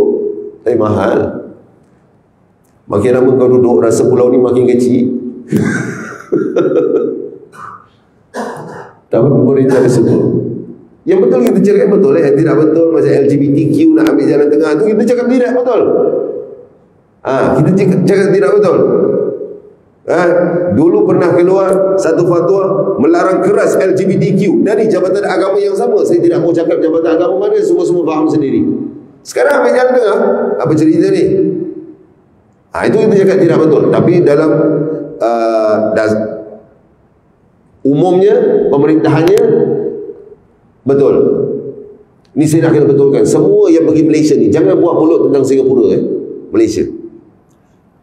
tapi mahal. Makin lama kau duduk, rasa pulau ni makin kecil. Tapi pemerintah tersebut, yang betul kita cakap betul, yang tidak betul macam LGBTQ nak ambil jalan tengah tu, kita cakap tidak betul. Kita cakap tidak betul. Dulu pernah keluar satu fatwa melarang keras LGBTQ dari Jabatan Agama yang sama. Saya tidak mau cakap Jabatan Agama mana, semua faham sendiri. Sekarang ambil jalan tengah. Apa cerita ni? Itu kita cakap tidak betul. Tapi dalam umumnya, pemerintahannya betul. Ini saya nak kena betulkan. Semua yang pergi Malaysia ni, jangan buat mulut tentang Singapura, Malaysia.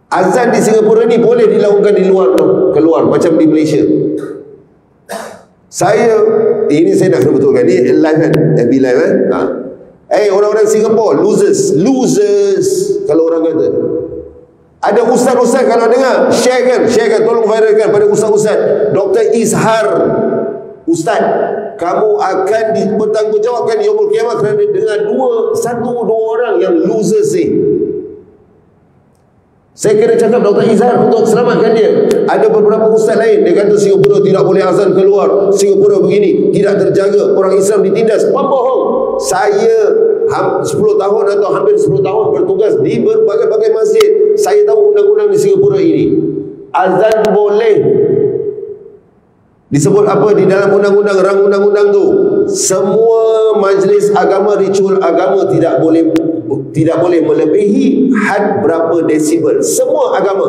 Azan di Singapura ni boleh dilakukan di luar, keluar macam di Malaysia. Ini saya nak kena betulkan. Ni live kan, FB live kan. Orang-orang Singapura losers kalau orang kata. Ada ustaz-ustaz kalau dengar, share kan, tolong viralkan pada ustaz-ustaz. Dr. Izhar, ustaz, kamu akan dipertanggungjawabkan yaumul kiamat kerana dengan dua orang yang losers ni. Saya kena cakap Dr. Izhar untuk selamatkan dia. Ada beberapa ustaz lain, dia kata Singapura tidak boleh azan keluar, Singapura begini, tidak terjaga, orang Islam ditindas. Pembohong. Saya 10 tahun atau hampir 10 tahun bertugas di berbagai-bagai masjid. Saya tahu undang-undang di Singapura ini. Azan boleh. Disebut apa di dalam undang-undang, rang undang-undang tu? Semua majlis agama, ritual agama tidak boleh melebihi had berapa desibel. Semua agama.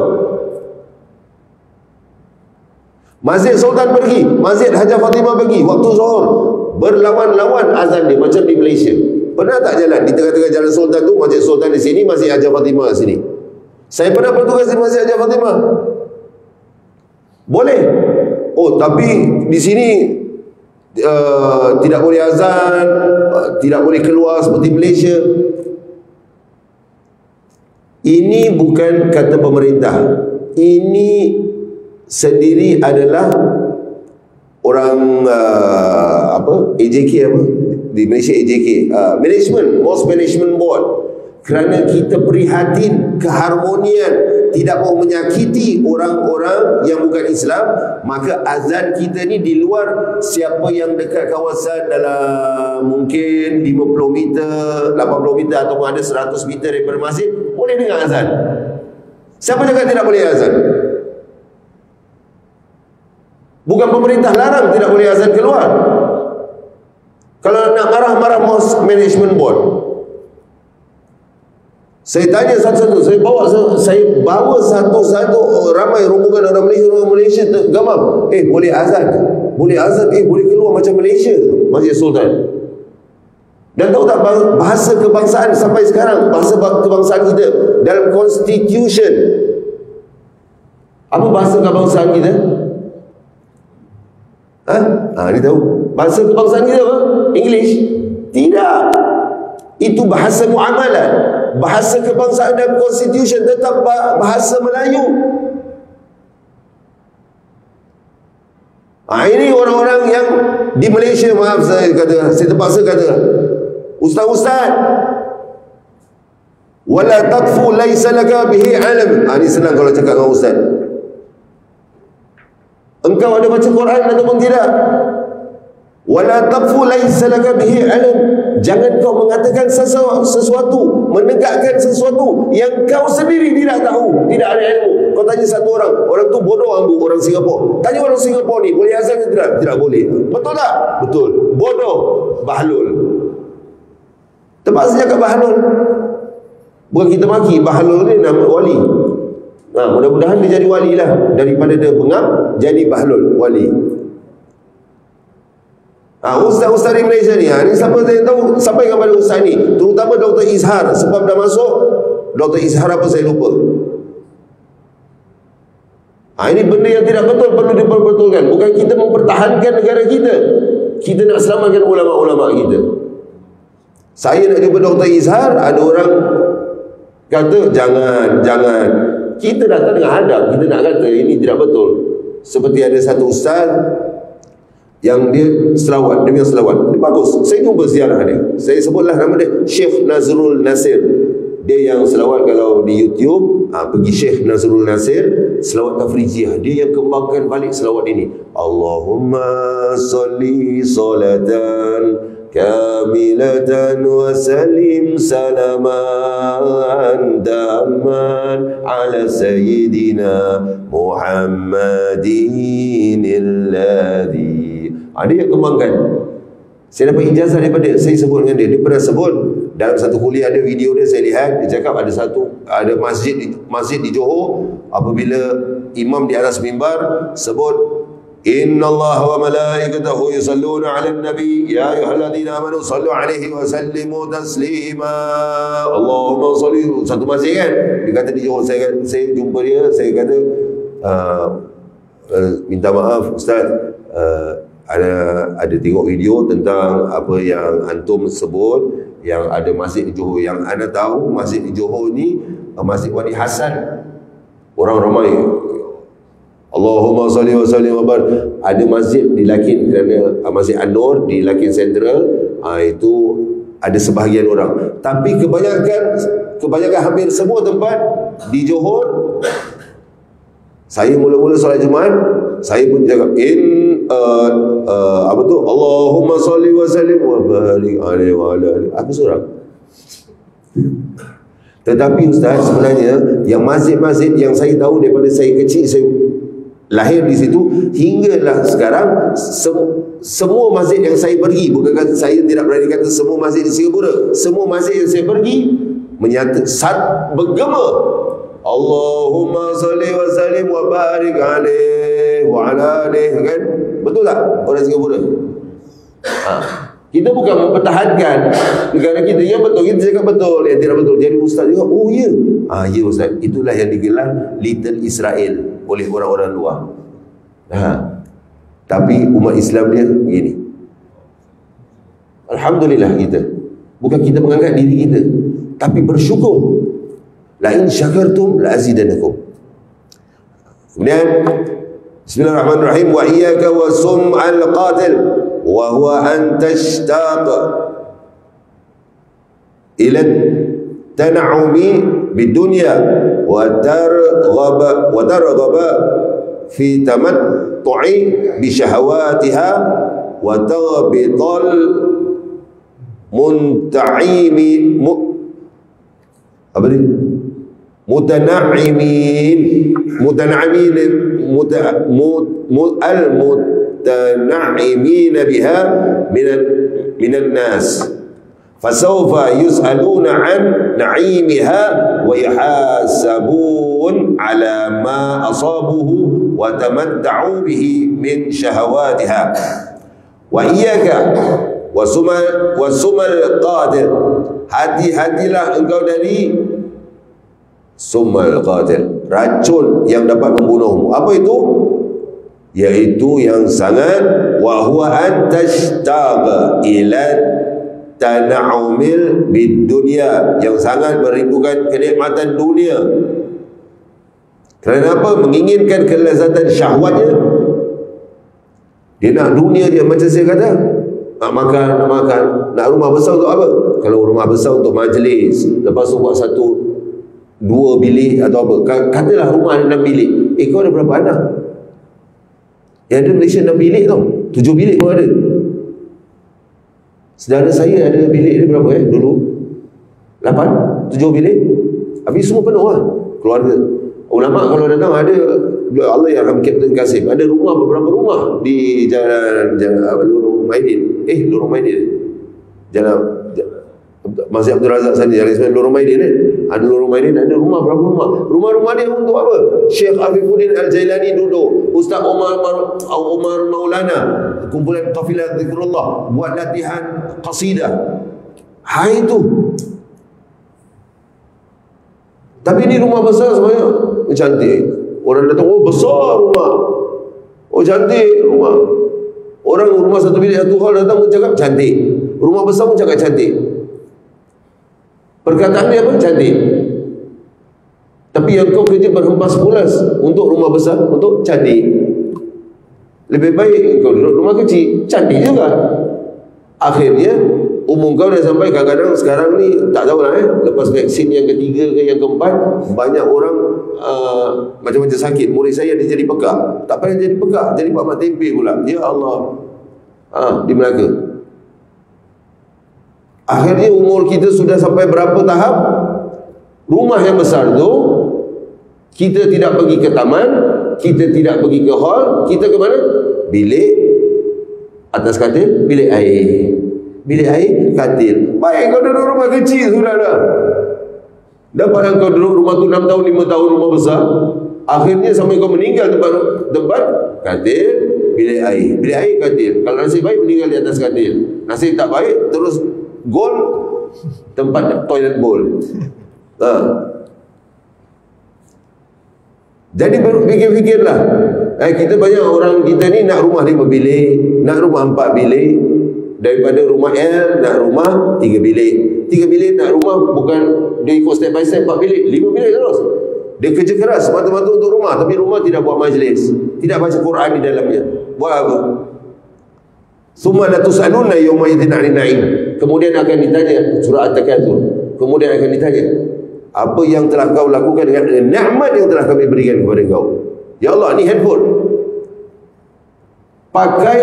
Masjid Sultan pergi, Masjid Hajjah Fatimah pergi, waktu zuhur berlawan-lawan azan dia macam di Malaysia. Pernah tak jalan di tengah-tengah jalan Sultan tu, Masjid Sultan di sini, Masjid Hajjah Fatimah di sini. Saya pernah bertugas di Masjid Hajjah Fatimah. Boleh. Tapi di sini tidak boleh azan, tidak boleh keluar seperti Malaysia. Ini bukan kata pemerintah. Ini sendiri adalah orang AJK di Malaysia, AJK, Mosque Management Board. Kerana kita prihatin keharmonian, tidak mahu menyakiti orang-orang yang bukan Islam, maka azan kita ni di luar. Siapa yang dekat kawasan dalam mungkin 50 meter, 80 meter ataupun ada 100 meter daripada masjid, boleh dengar azan. Siapa cakap tidak boleh azan? Bukan pemerintah larang tidak boleh azan keluar. Kalau nak marah-marah Mosque Management Board, saya tanya satu-satu, saya bawa satu-satu ramai rombongan orang Malaysia gamam. Boleh azan, boleh keluar macam Malaysia, Masjid Sultan. Dan tahu tak bahasa kebangsaan sampai sekarang, bahasa kebangsaan kita dalam Constitution, apa bahasa kebangsaan kita? Ni tahu. Bahasa kebangsaan kita apa? English? Tidak. Itu bahasa muamalat. Bahasa kebangsaan dalam Constitution tetap bahasa Melayu. Ini orang-orang yang di Malaysia, maaf saya terpaksa kata, ustaz-ustaz, wala taqfu laysa laka bihi ilm. Ini senang kalau cakap dengan ustaz. Engkau ada baca Quran ataupun tidak? Wala taqfu laysa laka bihi ilm. Jangan kau mengatakan sesuatu, menegakkan sesuatu yang kau sendiri tidak tahu, tidak ada ilmu. Kau tanya satu orang tu bodoh ambu, orang Singapura. Tanya orang Singapura ni, boleh azan ke tidak? Tidak boleh. Betul tak? Betul. Bodoh, bahlul. Terpaksa cakap bahlul. Bukan kita maki, bahlul ni nama wali. Mudah-mudahan dia jadi wali lah. Daripada dia bengap, jadi bahlul, wali. Ustaz-ustaz di Malaysia ni, ni siapa saya tahu, sampaikan kepada ustaz ni, terutama Dr. Izhar, sebab dah masuk Dr. Izhar apa saya lupa. Ini benda yang tidak betul, perlu diperbetulkan. Bukan kita mempertahankan negara kita, kita nak selamatkan ulama-ulama kita. Saya nak jumpa Dr. Izhar, ada orang kata jangan. Kita datang dengan adab, kita nak kata ini tidak betul. Seperti ada satu ustaz yang dia selawat, dia punya selawat dia bagus. Saya jumpa ziarah dia, saya sebutlah nama dia, Syekh Nazrul Nasir. Dia yang selawat kalau di YouTube, pergi Syekh Nazrul Nasir, selawat tafrijiyah. Dia yang kembangkan balik selawat ini. Allahumma salli salatan kamilatan wa salim salaman daman ala sayyidina Muhammadin alladhi. Dia yang kembangkan. Saya dapat ijazah daripada dia. Saya sebut dengan dia. Dia pernah sebut dalam satu kuliah ada video dia, saya lihat, dia cakap ada masjid di Johor, apabila imam di atas mimbar sebut Inna Allah wa malaikatahu yusalluna ala nabi ya ayyuhalladzina amanu sallu alaihi wa sallimu taslima. Allahumma salli. Satu masjid kan, dia kata di Johor. Saya jumpa dia, saya kata minta maaf Ustaz, ada tengok video tentang apa yang antum sebut, yang ada masjid di Johor. Yang anda tahu masjid di Johor ni Masjid Wali Hasan, orang ramai Allahumma salli wa sallim wa barik. Ada masjid di Lakin, kerana Masjid An-Nur di Lakin Central, itu ada sebahagian orang. Tapi kebanyakan hampir semua tempat di Johor, saya mula-mula solat Jumaat, saya pun cakap Allahumma salli wa sallim wa barik alaihi wa ala alihi. Aku seorang. Tetapi Ustaz, sebenarnya yang masjid-masjid yang saya tahu daripada saya kecil, saya lahir di situ hinggalah sekarang, semua masjid yang saya pergi, bukan saya tidak berani kata semua masjid di Singapura, semua masjid yang saya pergi bergema Allahumma salli wa sallim wa barik alaihi wa ala alihi, kan? Betul tak orang Singapura? Kita bukan mempertahankan negara kita yang betul, kita cakap betul, yang tidak betul. Jadi Ustaz juga, oh ya, ya Ustaz, itulah yang digelar Little Israel oleh orang-orang luar. Tapi umat Islam dia begini. Alhamdulillah, kita bukan kita mengangkat diri kita, tapi bersyukur. La in syakartum la azidanakum. Kemudian Bismillahirrahmanirrahim. Wa iyyaka wa sum'al qatil wa huwa an tashtaq ila tan'umi bidunya wa targhaba fi tamattu'i bi syahawatiha wa taghbital munta'imi apa ni? Mutanaimin biha minan nas fasawfa yus'aluna an na'imiha wa yuhasabun ala ma asabuhu wa tamatta'u bihi min syahawatiha. Wa iyyaka wa sumal qadir, hati-hatilah engkau dari sumal qatil, racun yang dapat membunuhmu. Apa itu? Yaitu yang sangat, wa huwa an tashtaq ila tan'umil bid dunya, yang sangat merindukan kenikmatan dunia. Kerana apa? Menginginkan kelezatan syahwatnya. Dia nak dunia dia, macam saya kata, nak makan. Nak rumah besar untuk apa? Kalau rumah besar untuk majlis, lepas tu buat 2 bilik atau apa, katalah rumah ada 6 bilik. Kau ada berapa anak? Yang ada Malaysia 6 bilik tau, 7 bilik pun ada. Saudara saya ada bilik dia berapa dulu? 8, 7 bilik. Habis semua penuh lah keluarga. Ulama kalau datang ada, Allah yarham Kapten Kasim, ada rumah, beberapa rumah di jalan Lorong Maidin. Lorong Maidin, Jalan Masjid Abdul Razak sana, Jalan Ismail, Lorong Maidin ada Lorong Maidin, ada rumah, berapa rumah. Rumah-rumah dia untuk apa? Syekh Afifuddin Al-Jailani duduk, Ustaz Omar Maulana, kumpulan Qafilah Zikrullah, buat latihan qasidah. Hai itu. Tapi ini rumah besar sebenarnya, cantik. Orang datang, oh besar rumah, oh cantik rumah. Orang rumah 1 bilik 1 hal datang pun cakap cantik. Rumah besar pun cakap cantik. Perkataan dia pun cantik. Tapi yang kau kerja berhempas pulas untuk rumah besar, untuk cantik. Lebih baik kau duduk rumah kecil, cantik juga. Akhirnya umur kau dah sampai, kadang-kadang sekarang ni tak tahulah lepas vaksin yang ketiga ke yang keempat, banyak orang macam-macam sakit. Murid saya dia jadi pekak, tak payah jadi pekak, jadi mak tempe pula. Ya Allah, di Melaka. Akhirnya umur kita sudah sampai berapa tahap? Rumah yang besar tu, kita tidak pergi ke taman, kita tidak pergi ke hall, kita ke mana? Bilik atas katil, bilik air. bilik air, katil. Baik kau duduk rumah kecil sudah dah. Dapat kau duduk rumah tu 6 tahun, 5 tahun rumah besar. Akhirnya sampai kau meninggal tempat katil, bilik air. Bilik air, katil. Kalau nasib baik meninggal di atas katil. Nasib tak baik terus gol tempat toilet bowl. Jadi berfikir-fikirlah. Kita banyak orang kita ni nak rumah 5 bilik, nak rumah 4 bilik. Daripada rumah L nak rumah 3 bilik. 3 bilik nak rumah bukan dia ikut step by step 4 bilik, 5 bilik terus. Dia kerja keras semata-mata untuk rumah, tapi rumah tidak buat majlis, tidak baca Quran di dalamnya. Buat apa? Summa la tus'aluna yawma idzin 'anil na'im. Kemudian akan ditanya, surah At-Takatsur. Kemudian akan ditanya, apa yang telah kau lakukan dengan nikmat yang telah kami berikan kepada kau. Ya Allah, ni handphone. Pakai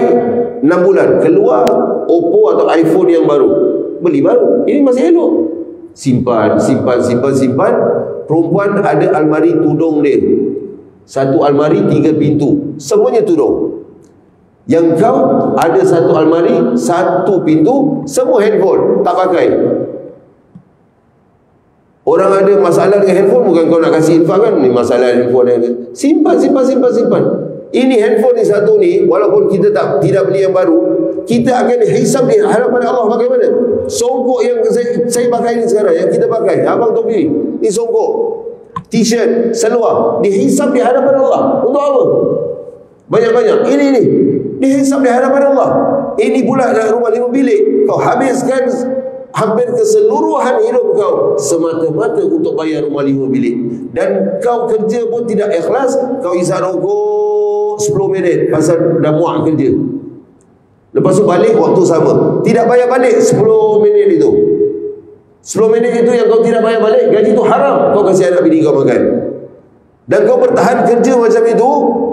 6 bulan, keluar Oppo atau iPhone yang baru. Beli baru. Ini masih elok. Simpan. Perempuan ada almari tudung dia. Satu almari 3 pintu. Semuanya tudung. Yang kau ada satu almari, 1 pintu, semua handphone. Tak pakai. Orang ada masalah dengan handphone, bukan kau nak kasih infak kan? Ni masalah handphone. Simpan. Ini handphone ni satu ni, walaupun kita tidak beli yang baru, kita akan hisab di hadapan Allah bagaimana? Songkok yang saya pakai ni sekarang, yang kita pakai, abang topi, ni songkok, t-shirt, seluar, dihisab di hadapan Allah. Untuk apa? Banyak-banyak. Ini dihisab di hadapan Allah. Ini pula dalam rumah 5 bilik, kau habiskan hampir keseluruhan hidup kau semata-mata untuk bayar rumah 5 bilik. Dan kau kerja pun tidak ikhlas, kau isap rokok 10 minit pasal dah muak kerja. Lepas tu balik waktu sama, tidak bayar balik 10 minit itu. 10 minit itu yang kau tidak bayar balik, gaji itu haram kau kasih anak bini kau makan. Dan kau bertahan kerja macam itu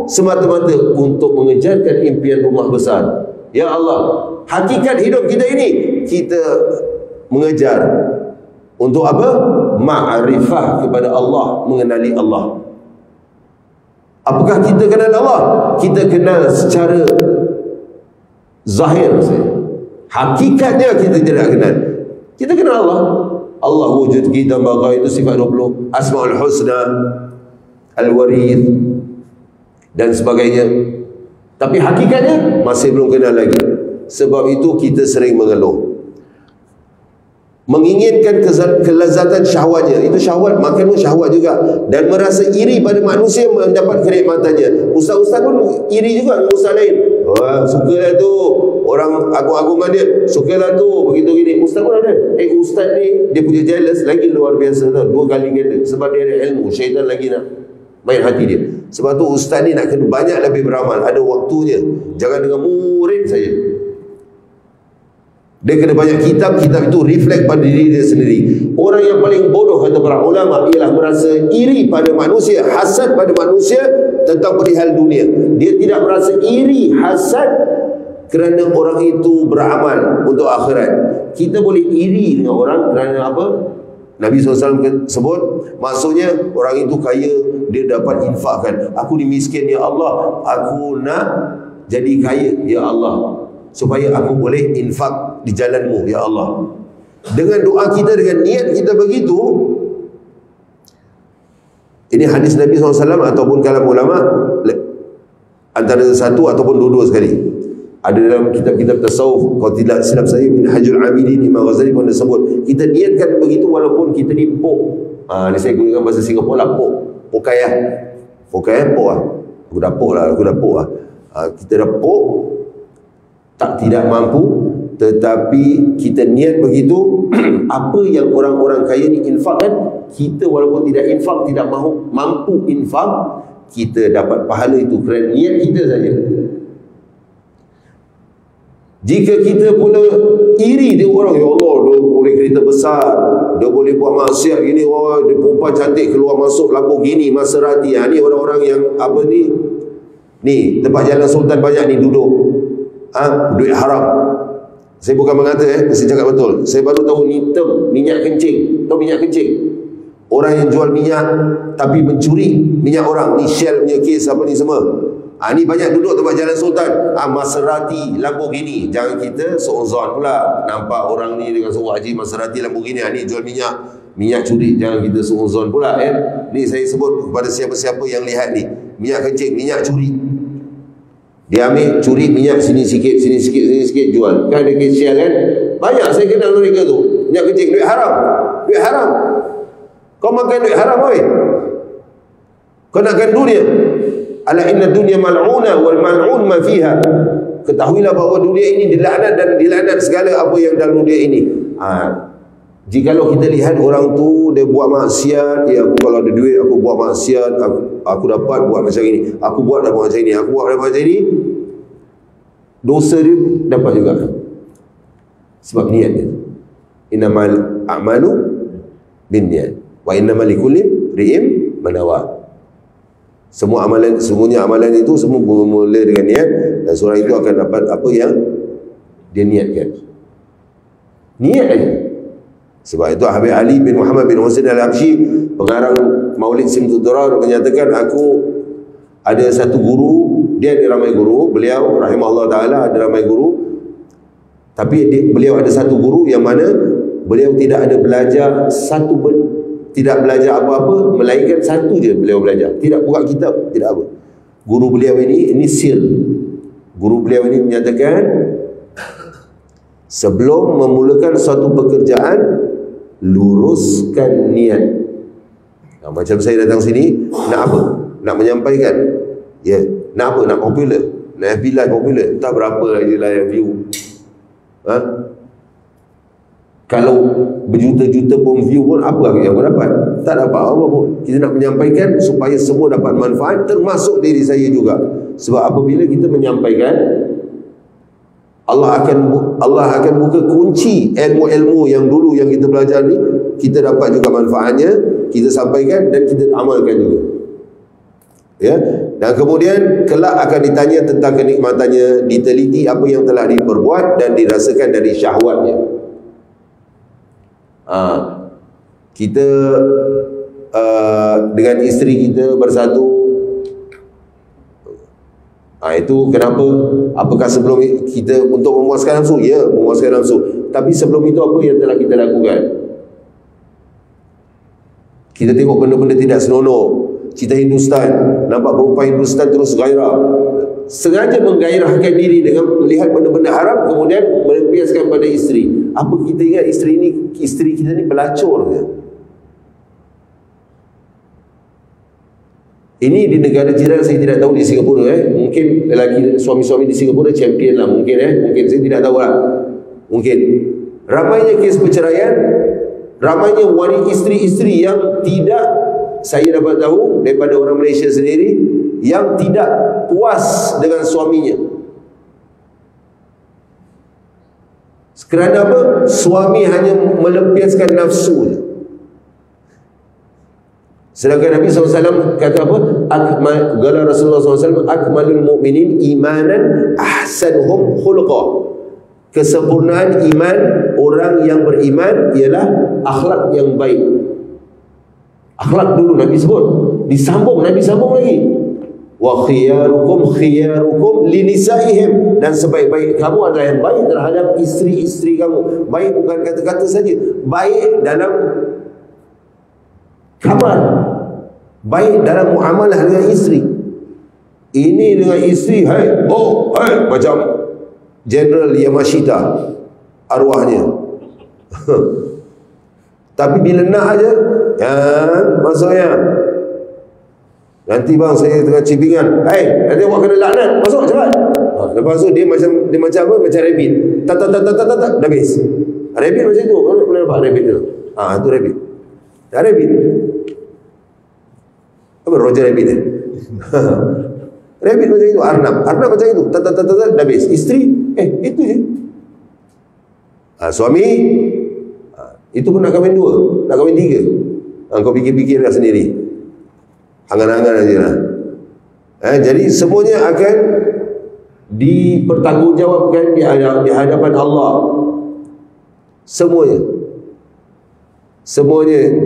semata-mata untuk mengejarkan impian rumah besar. Ya Allah, hakikat hidup kita ini kita mengejar untuk apa? Ma'rifah kepada Allah, mengenali Allah. Apakah kita kenal Allah? Kita kenal secara zahir saja. Hakikatnya kita tidak kenal. Kita kenal Allah. Allah wujud, kita bagai itu sifat 20, Asmaul Husna, Al-Warith dan sebagainya. Tapi hakikatnya masih belum kenal lagi. Sebab itu kita sering mengeluh, menginginkan kelezatan syahwatnya. Itu syahwat, makan pun syahwat juga. Dan merasa iri pada manusia mendapat kenikmatannya. Ustaz-ustaz pun iri juga dengan ustaz lain. Wah, sukalah tu orang agung-agungan dia, sukalah tu begitu gini. Ustaz pun ada. Ustaz ni dia punya jealous lagi luar biasa tau. 2 kali ganda. Sebab dia ada ilmu, syaitan lagi nak main hati dia. Sebab tu ustaz ni nak kena banyak lebih beramal. Ada waktunya. Jangan dengan murid saja. Dia kena banyak kitab itu reflect pada diri dia sendiri. Orang yang paling bodoh kata para ulama ialah merasa iri pada manusia, hasad pada manusia tentang perihal dunia. Dia tidak merasa iri, hasad kerana orang itu beramal untuk akhirat. Kita boleh iri dengan orang kerana apa? Nabi SAW sebut, maksudnya orang itu kaya, dia dapat infakkan. Aku dimiskin, ya Allah, aku nak jadi kaya, ya Allah, supaya aku boleh infak di jalanmu, ya Allah. Dengan doa kita, dengan niat kita begitu. Ini hadis Nabi SAW ataupun kalam ulama, antara satu ataupun dua-dua sekali. Ada dalam kitab-kitab tasawuf, kalau tidak silap saya, Minhajul Abidin, Imam Ghazali pun disebut. Kita niatkan begitu walaupun kita ni pok. Ni saya gunakan bahasa Singapura lah, pok. Pokayah. Pokayah, pok lah. Aku dah pok lah. Kita dah pok, tidak mampu, tetapi kita niat begitu. Apa yang orang-orang kaya ni infakkan, kita walaupun tidak infak, tidak mampu infak, kita dapat pahala itu kerana niat kita saja. Jika kita pula iri dia orang, ya Allah, dia boleh kereta besar, dia boleh buat maksiat gini, oh, dia perempuan cantik keluar masuk Lamborghini, Maserati. Ni orang-orang yang apa ni? Ni tempat Jalan Sultan banyak ni duduk. Duit haram. Saya bukan mengata, saya cakap betul. Saya baru tahu ni term minyak kencing. Tahu minyak kencing? Orang yang jual minyak tapi mencuri minyak orang. Ni Shell punya kes apa ni semua. Ni banyak duduk tempat Jalan Sultan, Maserati, Lamborghini. Jangan kita seuzon pula nampak orang ni dengan seorang haji Maserati, Lamborghini, ni jual minyak curi. Jangan kita seuzon pula Ni saya sebut kepada siapa-siapa yang lihat ni, minyak kencing, minyak curi. Dia ambil curi minyak sini sikit, sini sikit, sini sikit, jual. Kan ada kesian kan? Banyak saya kenal mereka tu. Minyak kencing, duit haram. Duit haram. Kau makan duit haram, oi. Kau nakkan dunia. Ala inna dunya mal'una wal mal'un ma fiha. Ketahuilah bahawa dunia ini dilaknat dan dilaknat segala apa yang dalam dunia ini. Jikalau kita lihat orang tu dia buat maksiat, aku kalau ada duit aku buat maksiat, aku dapat buat macam ini, aku buat dapat macam ini, aku buat dapat macam ini, dosa dia dapat juga. Sebab niat dia. Innamal a'malu binniyat wa innamal likulli imrin ma nawa. Semuanya amalan itu semua bermula dengan niat, dan seorang itu akan dapat apa yang dia niatkan. Niat aja. Sebab itu Habib Ali bin Muhammad bin Husain Al-Habsyi, pengarang Maulid Simtud Durar, menyatakan, aku ada satu guru, dia ada ramai guru, beliau rahimahullah ta'ala ada ramai guru, tapi beliau ada satu guru yang mana beliau tidak ada belajar tidak belajar apa-apa, melainkan satu je beliau belajar, tidak buka kitab, tidak apa. Guru beliau ini sir. Guru beliau ini menyatakan, sebelum memulakan suatu pekerjaan, luruskan niat. Macam saya datang sini, nak apa? Nak menyampaikan. Nak apa? Nak popular. Nak FB Live popular. Entah berapa je lah yang view. Kalau berjuta-juta pun view pun, apa yang kau dapat? Tak dapat apa pun. Kita nak menyampaikan supaya semua dapat manfaat, termasuk diri saya juga. Sebab apabila kita menyampaikan, Allah akan buka kunci ilmu-ilmu yang dulu yang kita belajar ni, kita dapat juga manfaatnya, kita sampaikan dan kita amalkan juga. Dan kemudian kelak akan ditanya tentang kenikmatannya, diteliti apa yang telah diperbuat dan dirasakan dari syahwatnya. Kita dengan isteri kita bersatu, itu kenapa? Apakah sebelum kita untuk memuaskan nafsu? Ya, memuaskan nafsu. Tapi sebelum itu apa yang telah kita lakukan? Kita tengok benda-benda tidak senonoh, cerita Hindustan, nampak perempuan Hindustan terus gairah, sengaja menggairahkan diri dengan melihat benda-benda haram, kemudian melampiaskan pada isteri. Apa kita ingat isteri kita ni pelacur ke? Ini di negara jiran saya tidak tahu, di Singapura mungkin lelaki suami-suami di Singapura champion lah, mungkin saya tidak tahu lah. Mungkin ramainya kes perceraian, ramainya wanita isteri-isteri yang tidak, saya dapat tahu daripada orang Malaysia sendiri, yang tidak puas dengan suaminya. Kerana apa? Suami hanya melampiaskan nafsunya. Sedangkan Nabi SAW kata apa? Gala Rasulullah SAW, akmalul mu'minin imanan ahsanuhum khuluqah. Kesempurnaan iman orang yang beriman ialah akhlak yang baik. Akhlak dulu Nabi sebut, Nabi sambung lagi. Wa khiyarukum linisaihim, dan sebaik-baik kamu adalah yang baik terhadap isteri-isteri kamu. Baik bukan kata-kata saja, baik dalam kamar, baik dalam muamalah dengan isteri. Ini dengan isteri, macam General Yamashita arwahnya. Tapi bila nak aja, maksudnya nanti bang saya tengah cipingan, nanti awak kena laknat, masuk cepat. Lepas tu dia macam apa? Macam rabbit. Tak dah habis. Rabbit macam tu. Mana nampak rabbit tu? Tu rabbit. Dah rabbit. Apa Roger Rabbit Rabbit macam itu, Arnab macam itu, dah habis. Isteri, itu je. Suami, itu pun nak kahwin 2, nak kahwin 3. Kau fikir-fikirlah sendiri, angan-angan aja lah. Jadi semuanya akan dipertanggungjawabkan di hadapan Allah. Semuanya.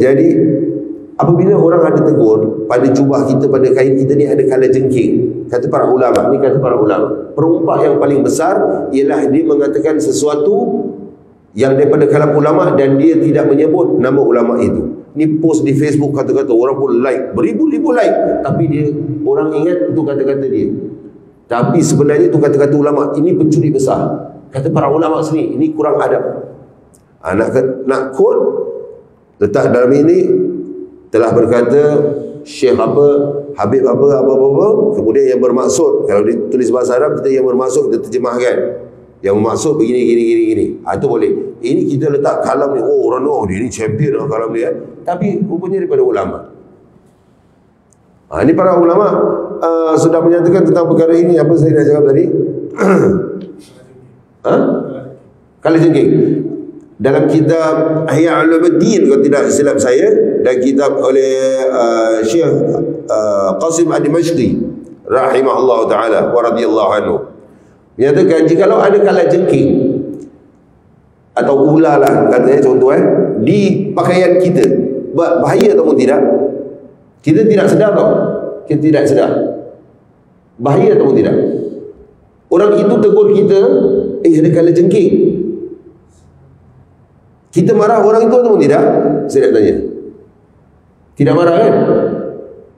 Jadi apabila orang ada tegur, pada jubah kita, pada kain kita ni ada kala jengking. Kata para ulama, ni kata para ulama, perumpah yang paling besar ialah dia mengatakan sesuatu yang daripada kalam ulama dan dia tidak menyebut nama ulama itu. Ni post di Facebook kata-kata, orang pun like, beribu-ribu like, tapi dia, orang ingat itu kata-kata dia. Tapi sebenarnya itu kata-kata ulama. Ini pencuri besar. Kata para ulama sini, ini kurang adab. Nak quote, letak dalam ini, telah berkata Syekh apa, Habib apa, kemudian yang bermaksud, kalau ditulis bahasa Arab, kita yang bermaksud, kita terjemahkan. Yang bermaksud begini. Itu boleh. Ini kita letak kalam ni, oh orang dia ni champion lah kalam dia. Tapi rupanya daripada ulama. Ini para ulama sudah menyatakan tentang perkara ini. Apa saya dah cakap tadi? Kala jengking. Dalam kitab Ihya Ulumuddin, kalau tidak silap saya, dan kitab oleh Syekh Qasim Ad-Dimashqi rahimahullah ta'ala wa radiyallahu anhu, menyatakan jikalau ada kala jengking atau ular lah katanya, contoh di pakaian kita, bahaya ataupun tidak, kita tidak sedar tau, kita tidak sedar bahaya ataupun tidak. Orang itu tegur kita, ada kala jengking, kita marah orang itu ataupun tidak? Saya nak tanya. Tidak marah kan?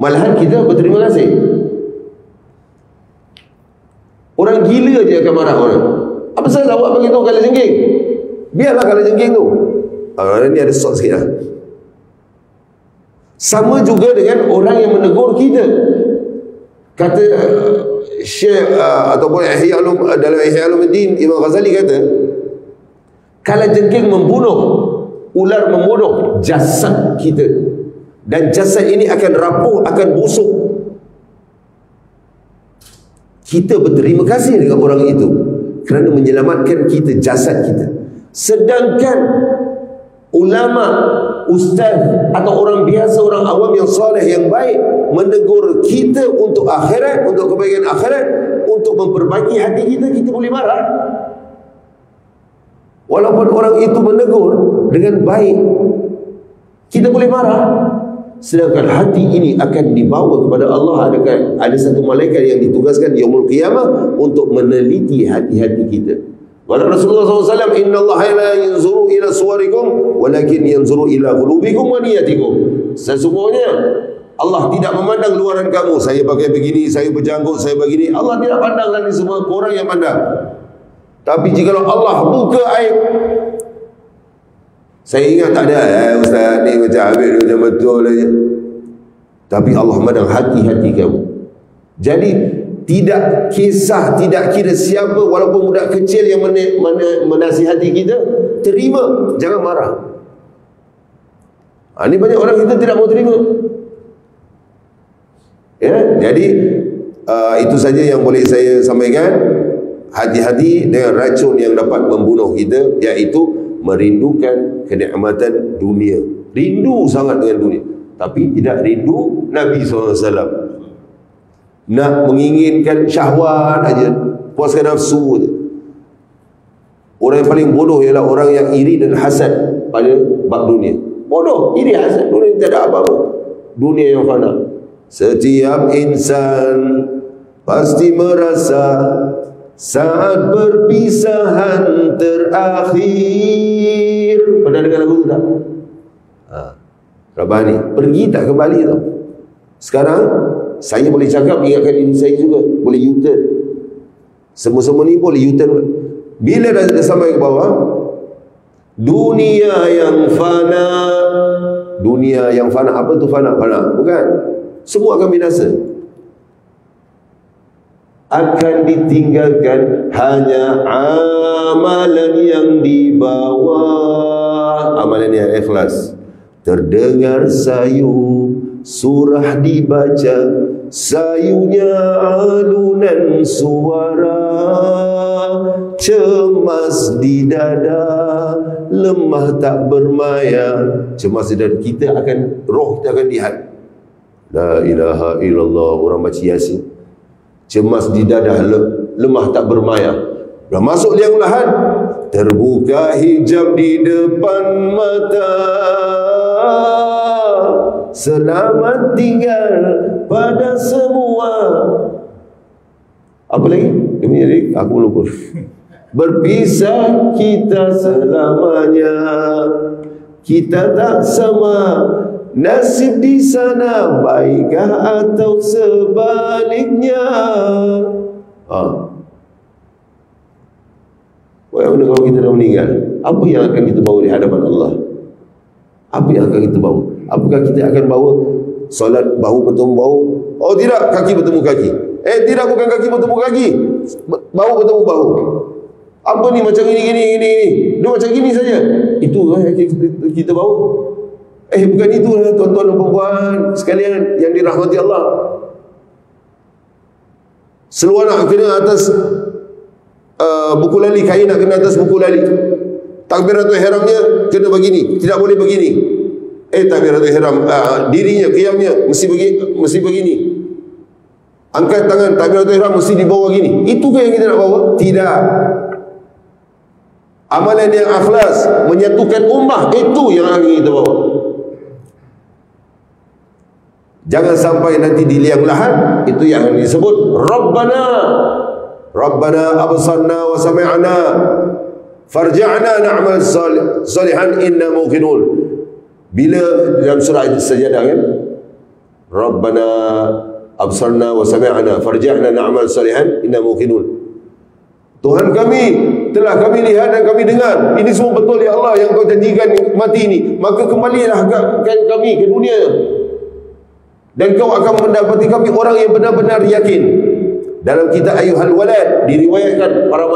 Malahan kita berterima kasih. Orang gila je akan marah orang. Apa salah awak bagi tahu kala jengking? Biarlah kala jengking tu. Ini ada sort sikit lah. Sama juga dengan orang yang menegur kita. Kata Syekh ataupun dalam Ihya Ulumuddin, Imam Ghazali kata, kala jengking membunuh, ular membunuh jasad kita, dan jasad ini akan rapuh, akan busuk. Kita berterima kasih dengan orang itu kerana menyelamatkan kita, jasad kita. Sedangkan ulama, ustaz atau orang biasa, orang awam yang soleh, yang baik, menegur kita untuk akhirat, untuk kebaikan akhirat, untuk memperbaiki hati kita, kita boleh marah. Walaupun orang itu menegur dengan baik, kita boleh marah. Sedangkan hati ini akan dibawa kepada Allah. Ada satu malaikat yang ditugaskan di yaumul qiyamah untuk meneliti hati-hati kita. Kata Rasulullah SAW, Inna Allah la yanzuru ila suwarikum walakin yanzuru ila qulubikum wa niyatikum. Sesungguhnya Allah tidak memandang luaran kamu, saya pakai begini, saya berjanggut, saya begini. Allah tidak pandang lagi semua, korang yang pandang. Tapi jika Allah buka aib, saya ingat tak ada ustaz ni macam habis macam betul aja. Tapi Allah memandang hati-hati kamu. Jadi tidak kisah, tidak kira siapa, walaupun budak kecil yang menasihati kita, terima, jangan marah. Ini banyak orang kita tidak mau terima. Ya, jadi itu saja yang boleh saya sampaikan. Hati-hati dengan racun yang dapat membunuh kita, iaitu merindukan kenikmatan dunia. Rindu sangat dengan dunia, tapi tidak rindu Nabi SAW. Nak menginginkan syahwat aja, puaskan nafsu aja. Orang yang paling bodoh ialah orang yang iri dan hasad pada bab dunia. Bodoh, iri, hasad, dunia tidak ada apa-apa. Dunia yang fana. Setiap insan pasti merasa saat perpisahan terakhir. Pernah dengar lagu tu tak? Rabani, pergi tak kembali tau. Sekarang saya boleh cakap, ingatkan diri saya juga, boleh U-turn. Semua-semua ni boleh U-turn. Bila dah sampai ke bawah, dunia yang fana. Dunia yang fana, apa tu fana? Fana, bukan. Semua akan binasa. Akan ditinggalkan hanya amalan yang dibawa, amalan yang ikhlas. Terdengar sayu, surah dibaca, sayunya alunan suara, cemas di dada, lemah tak bermaya. Cemas di dada, kita akan, roh kita akan lihat. La ilaha illallah, orang baca Yasin. Cemas di dada, lemah tak bermaya. Dah masuk liang lahat, terbuka hijab di depan mata, selamat tinggal pada semua. Apa lagi? Demi diri aku lupa. Berpisah kita selamanya, kita tak sama nasib di sana, baikkah atau sebaliknya. Bagaimana kalau kita dah meninggal? Apa yang akan kita bawa di hadapan Allah? Apa yang akan kita bawa? Apakah kita akan bawa solat bahu bertemu bahu? Oh tidak, kaki bertemu kaki. Tidak, bukan kaki bertemu kaki, bahu bertemu bahu. Apa ni macam ini. Dia macam gini saja. Itu yang kita bawa. Bukan itu lah tuan-tuan dan puan sekalian yang dirahmati Allah. Seluar nak kena atas buku lali, kain nak kena atas buku lali. Takbiratul ihramnya kena begini, tidak boleh begini. Takbiratul ihram dirinya, qiyamnya mesti begini. Angkat tangan, takbiratul ihram mesti di bawah gini. Itu ke yang kita nak bawa? Tidak. Amalan yang ikhlas, menyatukan ummah, itu yang akan kita bawa. Jangan sampai nanti di liang lahat itu yang disebut Rabbana absarna wa sami'na farji'na na'mal salihan inna muqinun. Bila dalam surah As-Sajdah kan, Rabbana absarna wa sami'na farji'na na'mal salihan inna muqinun. Tuhan kami, telah kami lihat dan kami dengar, ini semua betul ya Allah yang kau janjikan mati ini, maka kembalilah kami ke dunia dan kau akan mendapati kami orang yang benar-benar yakin. Dalam kitab Ayyuhal Walad diriwayatkan para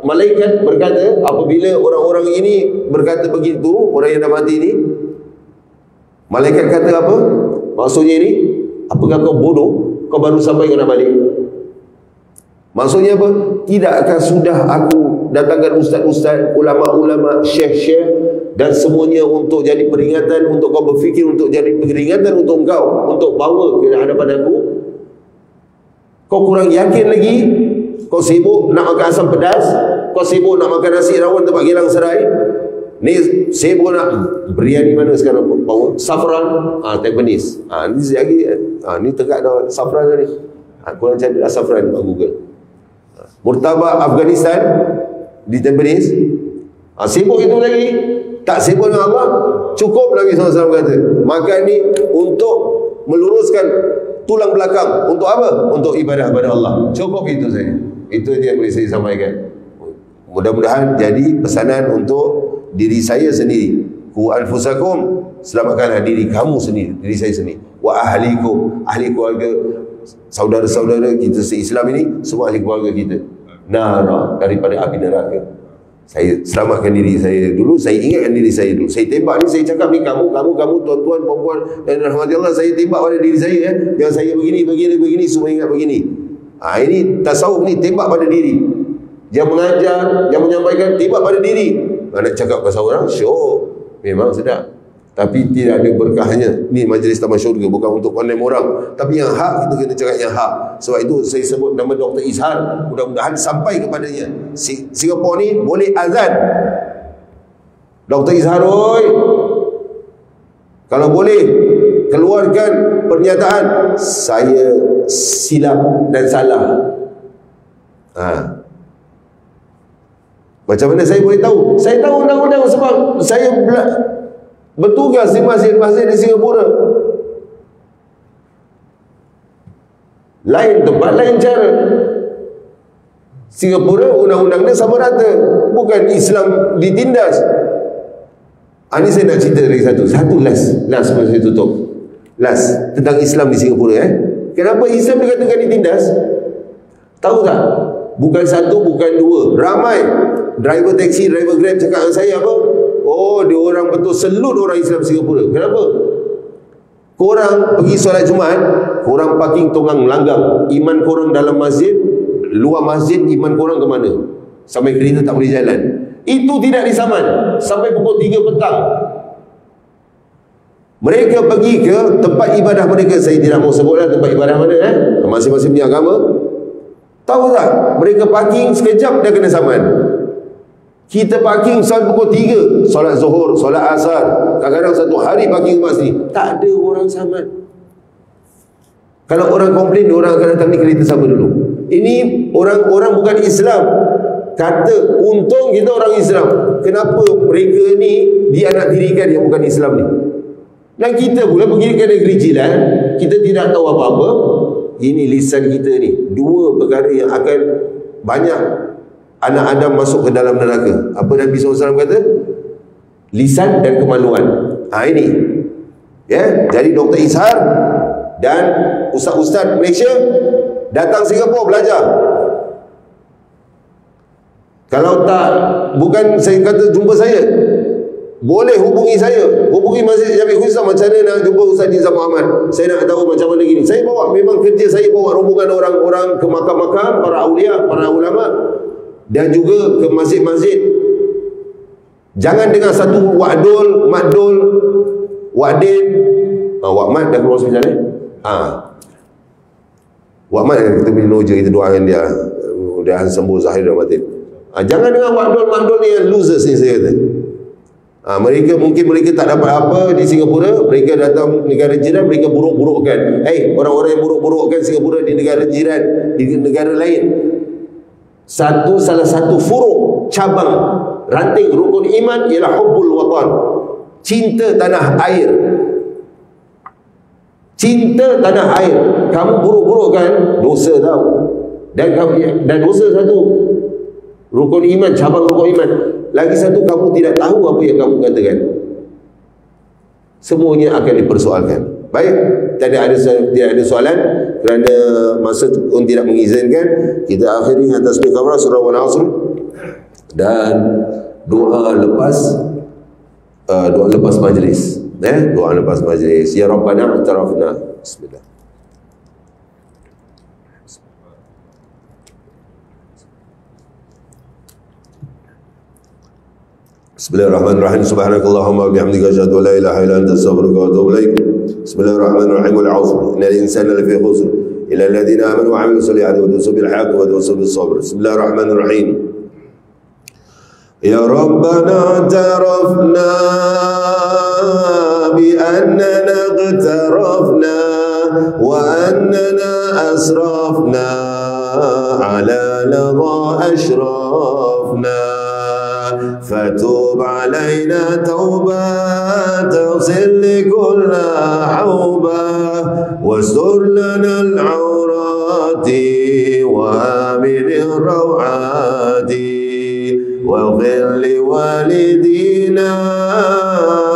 malaikat berkata, apabila orang-orang ini berkata begitu, orang yang dah mati ini, malaikat kata apa? Maksudnya ini, apakah kau bodoh? Kau baru sampai kau nak balik? Maksudnya apa? Tidakkah sudah aku datangkan ustaz-ustaz, ulama-ulama, syekh-syekh dan semuanya untuk jadi peringatan, untuk kau berfikir, untuk jadi peringatan untuk engkau, untuk bawa ke hadapan aku? Kau kurang yakin lagi? Kau sibuk nak makan asam pedas, kau sibuk nak makan nasi rawon tempat Geylang Serai, ni sibuk nak biryani mana sekarang bawa? Safran, Tampines. Ni lagi, ni tegak dah safran ni. Korang cari dah safran kat Google. Murtabak Afghanistan di Tampines. Sibuk itu lagi. Tak sibuk dengan Allah. Cukup lagi SAW kata, makan ni untuk meluruskan tulang belakang. Untuk apa? Untuk ibadah kepada Allah. Cukup itu saja. Itu saja yang boleh saya sampaikan. Mudah-mudahan jadi pesanan untuk diri saya sendiri. Ku anfusakum, selamatkanlah diri kamu sendiri, diri saya sendiri. Wa ahlikum, ahli keluarga, saudara-saudara kita se-Islam ini, semua ahli keluarga kita. Nara, daripada api neraka. Saya selamatkan diri saya dulu, saya ingatkan diri saya dulu. Saya tembak ni, saya cakap ni kamu, tuan-tuan, perempuan dan rahmati Allah, saya tembak pada diri saya Yang saya begini, semua ingat begini. Ini tasawuf ni, tembak pada diri. Yang mengajar, yang menyampaikan, tembak pada diri. Nak cakap pasal orang, syok. Memang sedap, tapi tidak ada berkahnya. Ni majlis taman syurga, bukan untuk condemn orang, tapi yang hak kita kena cakap yang hak. Sebab itu saya sebut nama Dr. Izhar, mudah-mudahan sampai kepadanya. Singapura ni boleh azan, Dr. Izhar, oi, kalau boleh keluarkan pernyataan saya silap dan salah. Macam mana saya boleh tahu? Saya tahu undang-undang sebab saya bertugas di masjid-masjid di Singapura. Lain tempat, lain cara. Singapura undang-undang dia sama rata. Bukan Islam ditindas. Ini saya nak cerita lagi satu last sebelum saya tutup. Last tentang Islam di Singapura. Kenapa Islam dikatakan ditindas? Tahu tak? Bukan satu, bukan dua. Ramai driver taksi, driver Grab cakap dengan saya apa? Oh, dia orang betul selut orang Islam Singapura. Kenapa? Korang pergi solat Jumaat, korang parking tonggang melanggar. Iman korang dalam masjid, luar masjid, iman korang ke mana? Sampai kereta tak boleh jalan. Itu tidak disaman. Sampai pukul 3 petang. Mereka pergi ke tempat ibadah mereka. Saya tidak mau sebutlah tempat ibadah mana. Masing-masing punya agama. Tahu tak? Mereka parking sekejap dah kena saman. Kita parking solat pukul 3, solat zuhur, solat asar, kadang-kadang satu hari parking kat sini, tak ada orang samat. Kalau orang komplain, orang akan datang ni, kita sama dulu. Ini orang-orang bukan Islam kata untung kita orang Islam, kenapa mereka ni dianak dirikan yang bukan Islam ni? Dan kita pula pergi ke negeri jiran, kita tidak tahu apa-apa. Ini lisan kita ni, dua perkara yang akan banyak anak Adam masuk ke dalam neraka. Apa Nabi SAW kata? Lisan dan kemaluan. Ini ya. Jadi Dr. Izhar dan ustaz-ustaz Malaysia datang Singapura belajar. Kalau tak, bukan saya kata jumpa saya, boleh hubungi saya, hubungi Masjid Jami Khusus. Macam mana nak jumpa Ustaz Nizam Muhammad, saya nak tahu macam mana gini. Saya bawa, memang kerja saya bawa rombongan orang-orang ke makam-makam para awliya, para ulama, dan juga ke masjid-masjid. Jangan dengan satu wakdul, makdul, wakdin, wakmat dah keluar sebentar ni. Wakmat kita beri noja, kita doakan dia mudah-mudahan sembuh zahir dan batin. Jangan dengan wakdul, makdul ni yang losers ni saya kata. Mereka mungkin mereka tak dapat apa di Singapura, mereka datang negara jiran, mereka buruk-burukkan. Orang-orang yang buruk-burukkan Singapura di negara jiran, di negara lain. Salah satu furuk, cabang, ranting rukun iman ialah hubbul watan, cinta tanah air. Cinta tanah air. Kamu buruk-burukkan, dosa tahu. Dan dosa satu, rukun iman, cabang rukun iman. Lagi satu, kamu tidak tahu apa yang kamu katakan. Semuanya akan dipersoalkan. Baik, tidak ada soalan. Kerana masa pun tidak mengizinkan, kita akhiri atas kafarah surah Al-Asr dan doa lepas majlis. Doa lepas majlis. Ya Rabbana i'tarafna. Bismillah. Bismillahirrahmanirrahim. Subhanakallahumma wa bihamdika asyhadu an la ilaha illa anta astaghfiruka wa atubu ilaik. Bismillahirrahmanirrahim. Wal 'asr. Innal insana lafi khusr illa alladhina amanu wa 'amilus solihati wa tawassaw bil haqqi wa tawassaw bis sabr. Bismillahirrahmanirrahim. Ya Rabbana i'tarafna bi annana iqtarafna wa annana asrafna ala ladha ashrafna. فتوب علينا توبة تغسل لكل حوبة واستر لنا العورات وآمن الروعات واغفر لوالدينا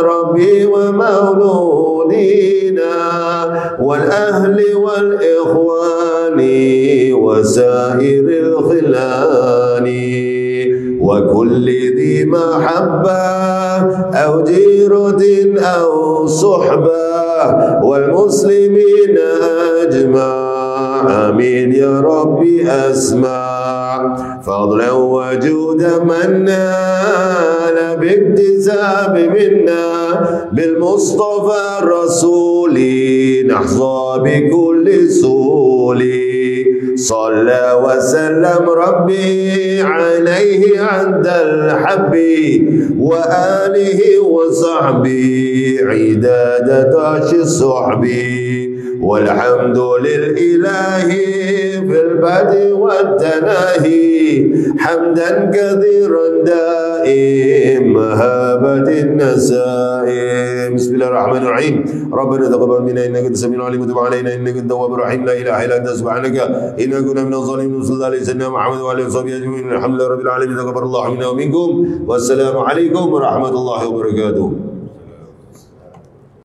ربي ومولودينا والأهل والإخوان وسائر الخلان وكل ذي محبة أو جيرة أو صحبة والمسلمين أجمع آمين يا ربي أسمع فضلا وجودا منا باكتساب منا بالمصطفى الرسول نحظى بكل سول صلى وسلم ربي عليه عند الحب وآله وصحبه عداد عرش الصحب والحمد للإله في البدء والتناهي حمدا كثيرا دائم مهابة النسائم. بسم الله الرحمن الرحيم. ربنا تقبل منا إنك أنت السميع العليم وتب علينا إنك أنت التواب الرحيم. لا إله إلا أنت سبحانك إنا كنا من الظالمين. صلى الله عليه وسلم محمد وعلى آله وصحبه أجمعين. الحمد لله رب العالمين. تقبل الله منا ومنكم والسلام عليكم ورحمة الله وبركاته.